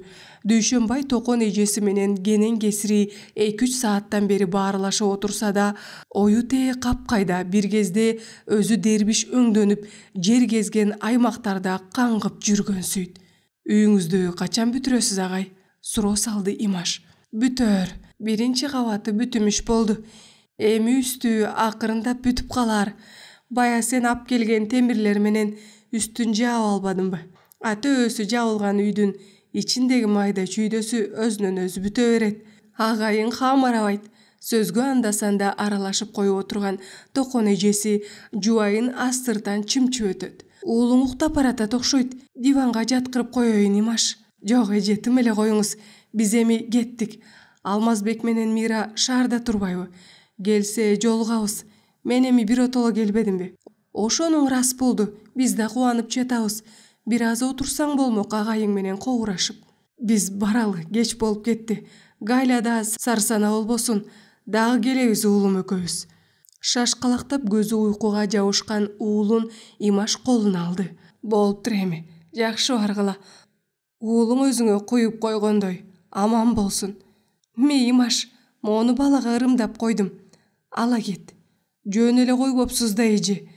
Дүйшөнбай Токон эжеси менен кенен кесири 2-3 сааттан бери баарылашып отурса да, ою тээ капкайда бир кезде өзү дербиш өңдөнүп, жер кезген аймактарда каңгып жүргөнсүйт. Үйүңүздү качан бүтүрөсүз агай? Суроо салды Имаш. Бүтөр. Биринчи кабаты бүтүмүш болду. Эми үстү акырындап бүтүп калар. Бая сен ап келген темирлер менен үстүн жаап албадымбы? Төөсү жабылган үйдүн ичиндеги майда чүйдөсү өзүнөн өзү бүтө берет. Агайың хамарабайт. Сөзгө анда-санда аралашып коюп отурган токон эжеси жубайын астыртан чымчып өтөт. Уулуң уктап баратат окшойт. Диванга жаткырып коеюн Имаш. Жок эже, тим эле коюңуз. Биз эми кеттик. Алмазбек менен Мира шаарда турбайбы? Келсе жолугабыз. Мен эми биротоло келбедимби? Ошонуң рас болду. Биз да кубанып жатабыз. Бир аз отурсаң болмок агайың менен когурашып. Биз баралы, кеч болуп кетти. Гайлада сарсана болбосун. Дагы келебиз уулум экөөбүз. Шашкалактап көзү уйкуга жабышкан уулун Имаш колуна алды. Болуптур эми. Жакшы баргыла. Уулуң өзүңө куюп койгондой. Аман болсун. Мен Имаш, мону балага ырымдап койдум. Ала кет. Жөн эле койбопсуз да эже.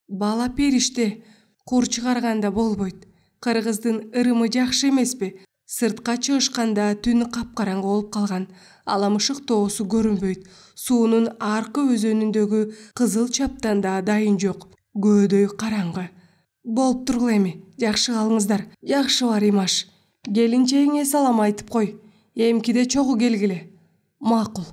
Бала периште, кур чыгарганда болбойт. Кыргыздын ырымы жакшы эмеспи? Сыртка чыгышканда түн капкараңгы болуп калган. Аламышык тоосу көрүнбөйт. Суунун аркы өзөнүндөгү кызыл чаптан да дайын жок. Көөдөй караңгы. Болуп тургула эми. Жакшы калыңыздар. Жакшы бар Имаш. Келинчегиңе салам айтып кой. Эмкиде чогуу келгиле. Макул.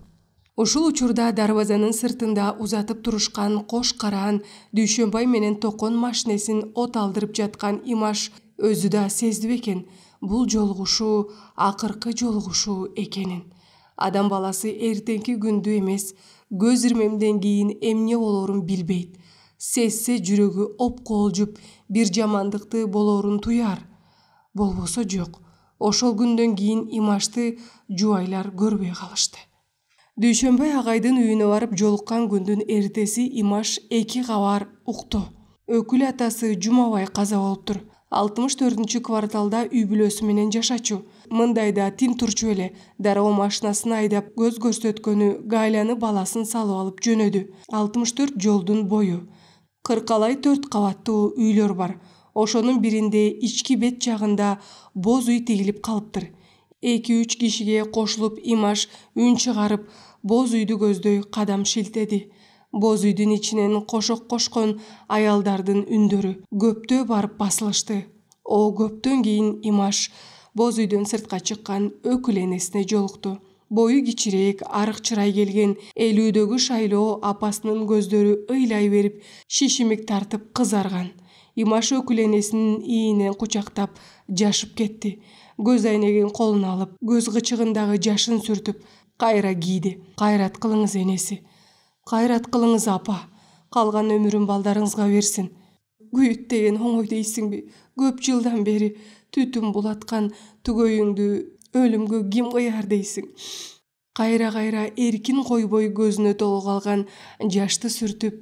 Ушул учурда дарбазанын сыртында узатып турушкан кош караан Дүйшөнбай менен токон машинесин от алдырып жаткан Имаш өзү да сезди бекен. Бул жолугушуу акыркы жолугушуу экенин. Адам баласы эртеңки күндү эмес, көз ирмемден кийин эмне болорун билбейт. Сезсе жүрөгү опколжуп, бир жамандыкты болорун туяр. Болбосо жок. Ошол күндөн кийин Имашты жубайлар көрбөй калышты. Дүйшөнбай агайдын үйүнө барып жолуккан күндүн эртеси Имаш 2 кабар укту. Өкүл атасы Жумабай каза болуптур. 64-кварталда үй бүлөсү менен жашачу. Мындайда тинтурчу эле. Дароо машинасын айдап көз көрсөткөнү Гайланы баласын салып алып жөнөдү. 64 жолдун бою. 40 4 кабаттуу үйлөр бар. Ошонун биринде ички бет жагында боз үй тигилип калыптыр. 2-3 кишиге кошулуп Имаш үн чыгарып, боз үйдү көздөй кадам шилтеди. Боз үйдүн ичинен кошок кошкон аялдардын үндөрү көптөө барып басылышты. О көптөн кийин Имаш боз үйдөн сыртка чыккан өкүл энесине жолукту. Бою кичирээк, арык чырай келген 50дөгү шайлоо апасынын көздөрү ыйлай берип, шишимик тартып кызарган. Имаш өкүл энесинин ийинен кучактап жашып кетти. Көз айнегин колуна алып, көз кычыгындагы жашын сүртүп, кайра кийди. Кайрат кылыңыз энеси. Кайрат кылыңыз апа. Калган өмүрүн балдарыңызга берсин. Күйүт деген оңой дейсиңби? Көп жылдан бери түтүн булаткан түгөйүңдү өлүмгө ким кыяр дейсиң? Кайра эркин койбой көзүнө толуп калган жашты сүртүп,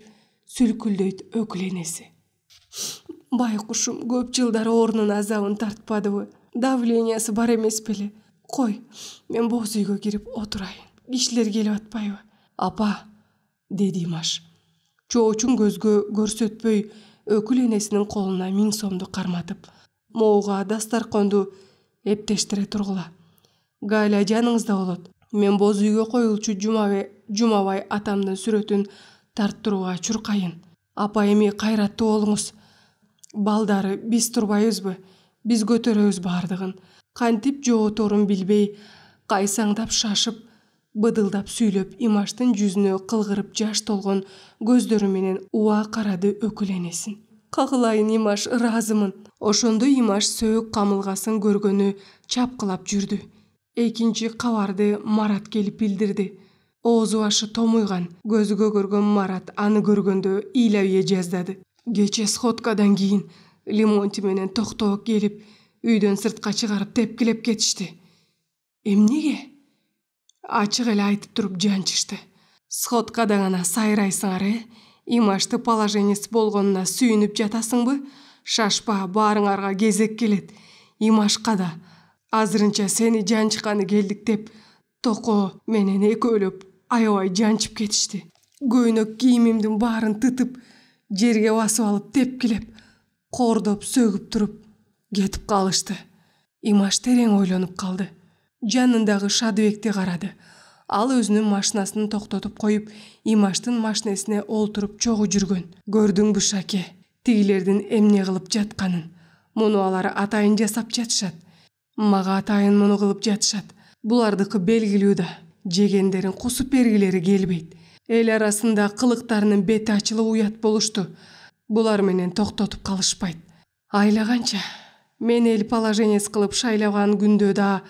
сүлкүлдөйт өкүл энеси. Байкушум көп жылдар орнун азабын тартпадыбы? Давлениясы бар эмес беле? Кой, мен боз үйгө кирип отурайын. Кишилер келип атпайбы? Апа, деди Имаш. Чоочун көзгө көрсөтпөй өкүл энесинин колуна 1000 сомду карматып, моуга дастарконду эптештире тургула. Гайла жаныңызда болот. Мен боз үйгө коюлчу Жумабай атамдын сүрөтүн тарттырууга чуркайын. Апа эми кайраттуу болуңуз. Балдары биз турбайбызбы? Биз көтөрөбүз бардыгын. Кантип жооторун билбей, кайсаңдап шашып, быдылдап сүйлөп, Имаштын жүзүнө кылгырып жаш толгон көздөрү менен уа карады өкүл энесин. Кагылайын Имаш, ыраазымын. Ошондо Имаш сөөк камылгасын көргөнү чапкылап жүрдү. 2 кабарды Марат келип билдирди. Оозу башы томуйган. Көзгө көргөн Марат аны көргөндө ыйлабие жаздады. Кече сходкадан кийин Лимонти менен Токтоок келип, үйдөн сыртка чыгарып тепкилеп кетишти. Эмнеге? Ачык эле айтып туруп жанчышты. Сходкада гана сайрайсыңар, Имашты положениясы болгонуна сүйүнүп жатасыңбы? Шашпа, баарыңарга кезек келет. Имашка да азырынча сени жанчыканы келдик деп Токо менен экөөлөп аябай жанчып кетишти. Көйнөк кийимимдин баарын тытып, жерге басып алып тепкилеп, кордоп сөгүп туруп кетип калышты. Имаш терең ойлонуп калды. Жанындагы Шадыбекти карады. Ал өзүнүн машинасын токтотуп коюп, Имаштын машинесине олтуруп чогуу жүргөн. Көрдүңбү Шаке, тигилердин эмне кылып жатканын? Муну алар атайын жасап жатышат. Мага атайын муну кылып жатышат. Булардыкы белгилүү да. Жегендерин кусуп бергилери келбейт. Эл арасында кылыктарынын бети ачылып уят болушту. Булар менен токтотуп калышпайт. Айлаганча мен эл положенец кылып шайлаган күндө да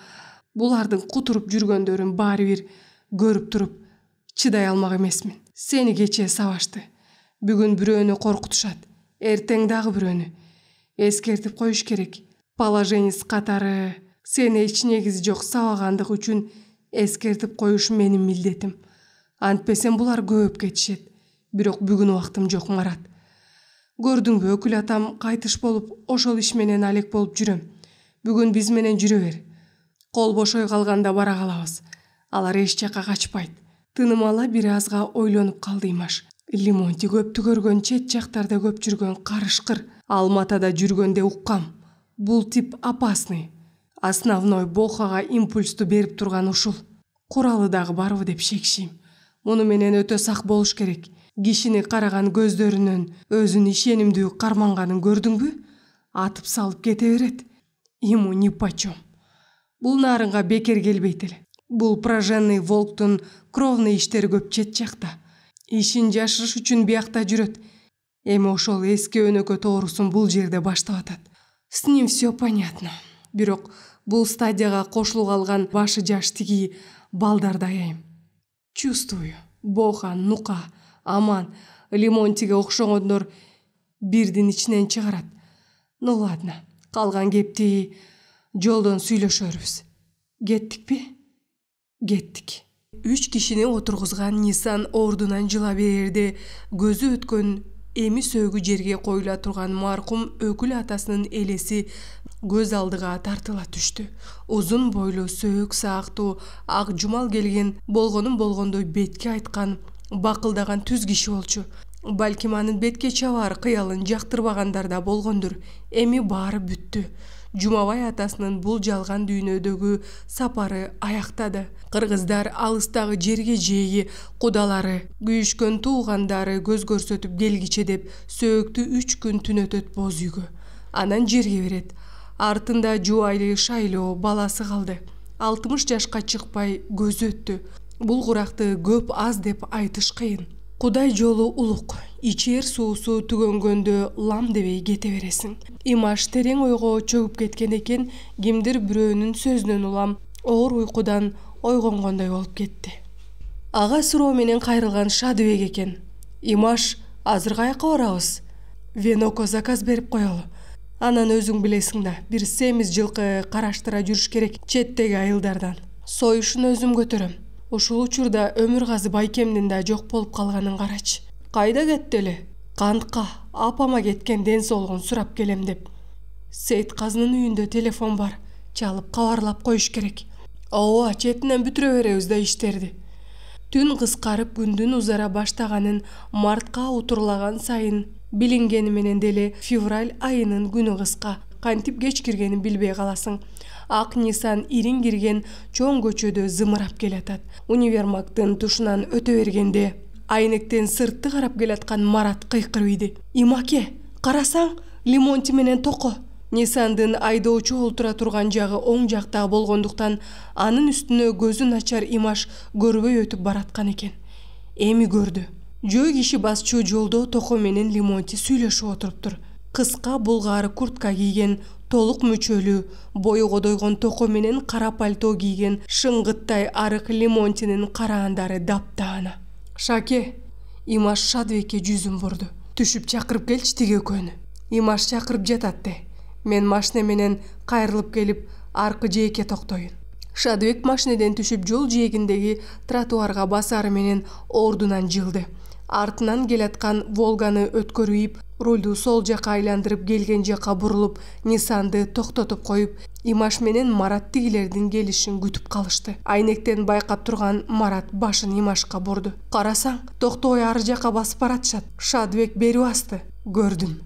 булардын кутуруп жүргөндөрүн баары бир көрүп туруп чыдай алмак эмесмин. Сени кечээ сабашты. Бүгүн бирөөнү коркутушат, эртең дагы бирөөнү. Эскертип коюш керек. Положенец катары сени эч негизи жок сабагандык үчүн эскертип коюш менин милдетим. Антпесем булар көп кетишет. Бирок бүгүн убактым жок, Марат. Көрдүңбү, өкүл атам кайтыш болуп, ошол иш менен алек болуп жүрөм. Бүгүн биз менен жүрө бер. Кол бошой калганда бара калабыз. Алар эч жакка качпайт. Тыным ала бир азга ойлонуп калды Имаш. Лимонти көптү көргөн, чет жактарда көп жүргөн карышкыр. Алматада жүргөндө уккам. Бул тип опасный. Основной Бохага импульсту берип турган ушул. Куралы дагы барбы деп шекшим. Муну менен өтө сак болуш керек. Кишини караган көздөрүнөн өзүн ишенимдүү карманганын көрдүңбү? Атып салып кете берет. Ему нипочем. Бул нарынга бекер келбейт эле. Бул прожженный волктун кровный иштери көп чет жакта. Ишин жашырыш үчүн биякта жүрөт. Эми ошол эски өнөкө тоорусун бул жерде баштап атат. С ним все понятно. Бирок бул стадияга кошулуп алган башы жаш тиги балдарды аяйм. Чувствую. Боха, Нука, Аман, Лимонтиге окшогондор бирдин ичинен чыгарат. Ну ладно, калган кепти жолдон сүйлөшөрбүз. Кеттикпи? Кеттик. 3 кишини отургузган Нисан ордунан жыла берерде көзү өткөн эми сөөгү жерге коюла турган маркум өкүл атасынын элеси көз алдыга тартыла түштү. Узун бойлуу, сөөк саактуу, ак жумал келген, болгонун болгондой бетке айткан, бакылдаган түз киши болчу. Балким анын бетке чабаар кыялын жактырбагандар да болгондур. Эми баары бүттү. Жумабай атасынын бул жалган дүйнөдөгү сапары аяктады. Кыргыздар алыстагы жерге жээги, кудалары, күйүшкөн туугандары көз көрсөтүп келгиче деп сөөктү 3 күн түнөтөт боз үйгө. Анан жерге берет. Артында жубайлы шайлоо баласы калды. 60 жашка чыкпай көзү өттү. Бул куракты көп аз деп айтыш кыйын. Кудай жолу улук. Ичер суусу түгөнгөндө лам дебей кете бересиң. Имаш терең ойго чөгүп кеткен экен, кимдир бирөөнүн сөзүнөн улам оор уйкудан ойгонгондой болуп кетти. Ага суроо менен кайрылган Шадыбек экен. Имаш, азыр каяка барабыз? Веноко заказ берип коелу. Анан өзүң билесиң да, бир семиз жылкы караштыра жүрүш керек четтеги айылдардан. Союшун өзүм көтөрөм. Ушул учурда Өмүргазы байкемдин да жок болуп калганын карачы. Кайда кетти эле? Кантка, апама кеткен ден соолугун сурап келем деп. Сейитказынын үйүндө телефон бар. Чалып кабарлап коюш керек. Ооба, четинен бүтүрө беребиз да иштерди. Түн кыскарып күндүн узара баштаганын мартка утурлаган сайын билингени менен деле февраль айынын күнү кыска. Кантип кеч киргенин билбей каласың. Ак Нисан ирин кирген чоң көчөдө зымырап келатат. Универмагтын тушунан өтө бергенде айнектен сыртты карап келаткан Марат кыйкырып ийди. Имаке, карасаң, Лимонти менен Токо. Нисандын айдоочу олтура турган жагы оң жакта болгондуктан анын үстүнө көзү начар Имаш көрбөй өтүп бараткан экен. Эми көрдү. Жөө киши басчу жолдо Токо менен Лимонти сүйлөшүп отуруптур. Кыска булгары куртка кийген, толук мүчөлүү, бою годойгон Токо менен кара пальто кийген шыңгыттай арык Лимонтинин караандары даптаана. Шаке, Имаш Шадыбекке жүзүн бурду. Түшүп чакырып келчи тиги экөөнү. Имаш чакырып жатат де. Мен машина менен кайрылып келип, аркы жээкке токтоюн. Шадыбек машинеден түшүп жол жээгиндеги тротуарга басары менен ордунан жылды. Артынан келаткан Волганы өткөрүп, рулду сол жака айландырып келген жака бурулуп, Нисанды токтотуп коюп, Имаш менен Марат тигилердин келишин күтүп калышты. Айнектен байкап турган Марат башын Имашка бурду. Карасаң, токтобой ары жака басып баратышат. Шадыбек бери басты. Көрдүм.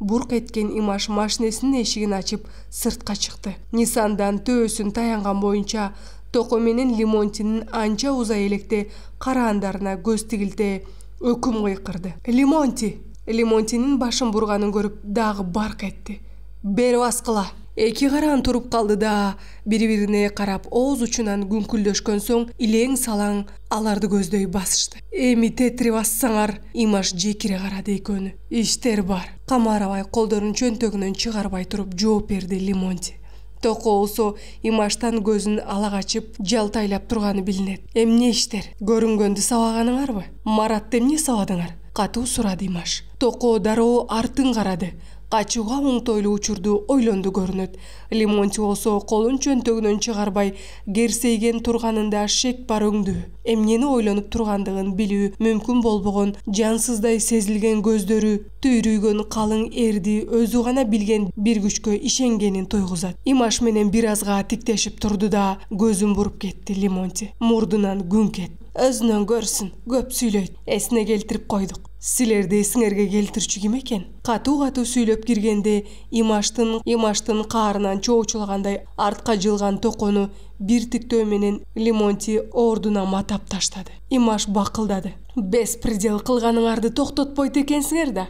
Бурк эткен Имаш машинесинин эшигин ачып, сыртка чыкты. Нисандан төөсүн таянган боюнча Токо менен Лимонтинин анча узай электе караандарына көз тигилте өкүм кыйкырды. Лимонти! Лимонтинин башын бурганын көрүп дагы барк этти. Бери баскыла. Эки караан туруп калды да бири-бирине карап ооз учунан күңкүлдөшкөн соң илең салаң аларды көздөй басышты. Эми тетирип ассаңар, Имаш жекире карады экөөнү. Иштер бар. Камарабай колдорун чөнтөгүнөн чыгарбай туруп жооп берди Лимонти. Токо болсо Имаштан көзүн ала качып жалтайлап турганы билинет. Эмне иштер? Көрүнгөндү сабаганыңарбы? Маратты эмне сабадыңар? Катуу сурады Имаш. Токо дароо артын карады. Качууга оңтойлуу учурду ойлонду көрүнөт. Лимонти болсо колун чөнтөгүнөн чыгарбай керсейген турганында шек бар өңдүү. Эмнени ойлонуп тургандыгын билүү мүмкүн болбогон жансыздай сезилген көздөрү түйрүйгөн калың эрди өзү гана билген бир күчкө ишенгенин тойгузат. Имаш менен бир азга тиктешип турду да көзүн буруп кетти Лимонти. Мурдунан күңк Өзүнөн көрсүн, көп сүйлөйт. Эсине келтирип койдук. Силерди эсиңерге келтирчү ким экен? Катуу сүйлөп киргенде Имаштын каарынан чоочулагандай артка жылган токону бир тиктөө менен Лимонти ордуна матап таштады. Имаш бакылдады. Беспредел кылганыңарды токтотпойт экенсиңер да.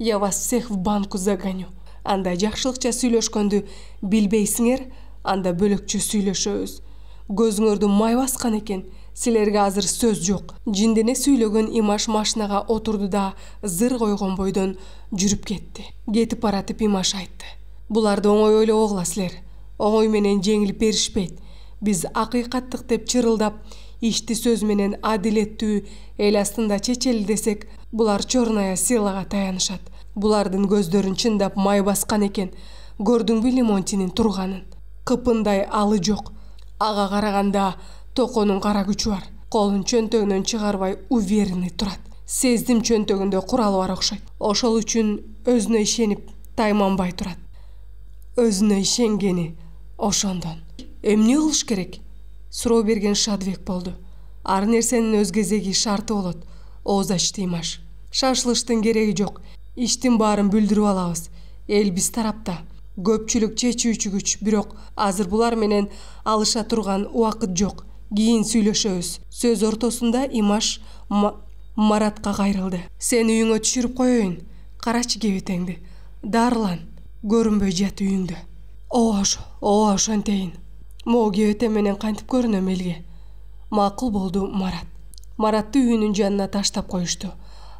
Я вас всех в банку загоню. Анда жакшылыкча сүйлөшкөндү билбейсиңер, анда бөлөкчө сүйлөшөбүз. Көзүңөрдү май баскан экен. Силерге азыр сөз жок. Жиндене сүйлөгөн Имаш машинага отурду да зыр койгон бойдон жүрүп кетти. Кетип баратып Имаш айтты. Буларды оңой ойлобогула силер. Оңой менен жеңилип беришпейт. Биз акыйкаттык деп чырылдап, ишти сөз менен адилеттүү эл астында чечели десек, булар чорная силага таянышат. Булардын көздөрүн чындап май баскан экен. Көрдүңбү Лимонтинин турганын? Кыпындай алы жок. Ага караганда Токонун кара күчү бар. Колун чөнтөгүнөн чыгарбай уверенный турат. Сездим чөнтөгүндө куралы бар окшойт. Ошол үчүн өзүнө ишенип тайманбай турат. Өзүнө ишенгени ошондон. Эмне кылыш керек? Суроо берген Шадвек болду. Ар нерсенин өз кезеги шарты болот. Ооз ачты Имаш. Шашылыштын кереги жок. Иштин баарын бүлдүрүп алабыз. Эл биз тарапта. Көпчүлүк чечүүчү күч, бирок азыр булар менен алыша турган убакыт жок. Кийин сүйлөшөбүз. Сөз ортосунда Имаш Маратка кайрылды. Сени үйүңө түшүрүп коеюн. Карачы кебетеңди. Дарылан. Көрүнбөй жат үйүңдө. Ошентейин. Могу кебете менен кантип көрүнөм элге? Макул болду Марат. Маратты үйүнүн жанына таштап коюшту.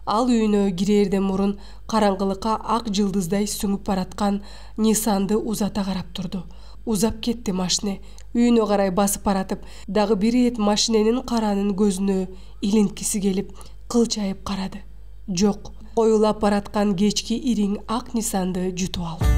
Ал үйүнө кирерден мурун караңгылыкка ак жылдыздай сүңүп бараткан Нисанды узата карап турду. Узап кетти машине. Үйүнө карай басып баратып, дагы бир эт машиненин каранын көзүнө илинткиси келип, кылчайып карады. Жок, коюлап бараткан кечки ириң ак Нисанды жутуп алды.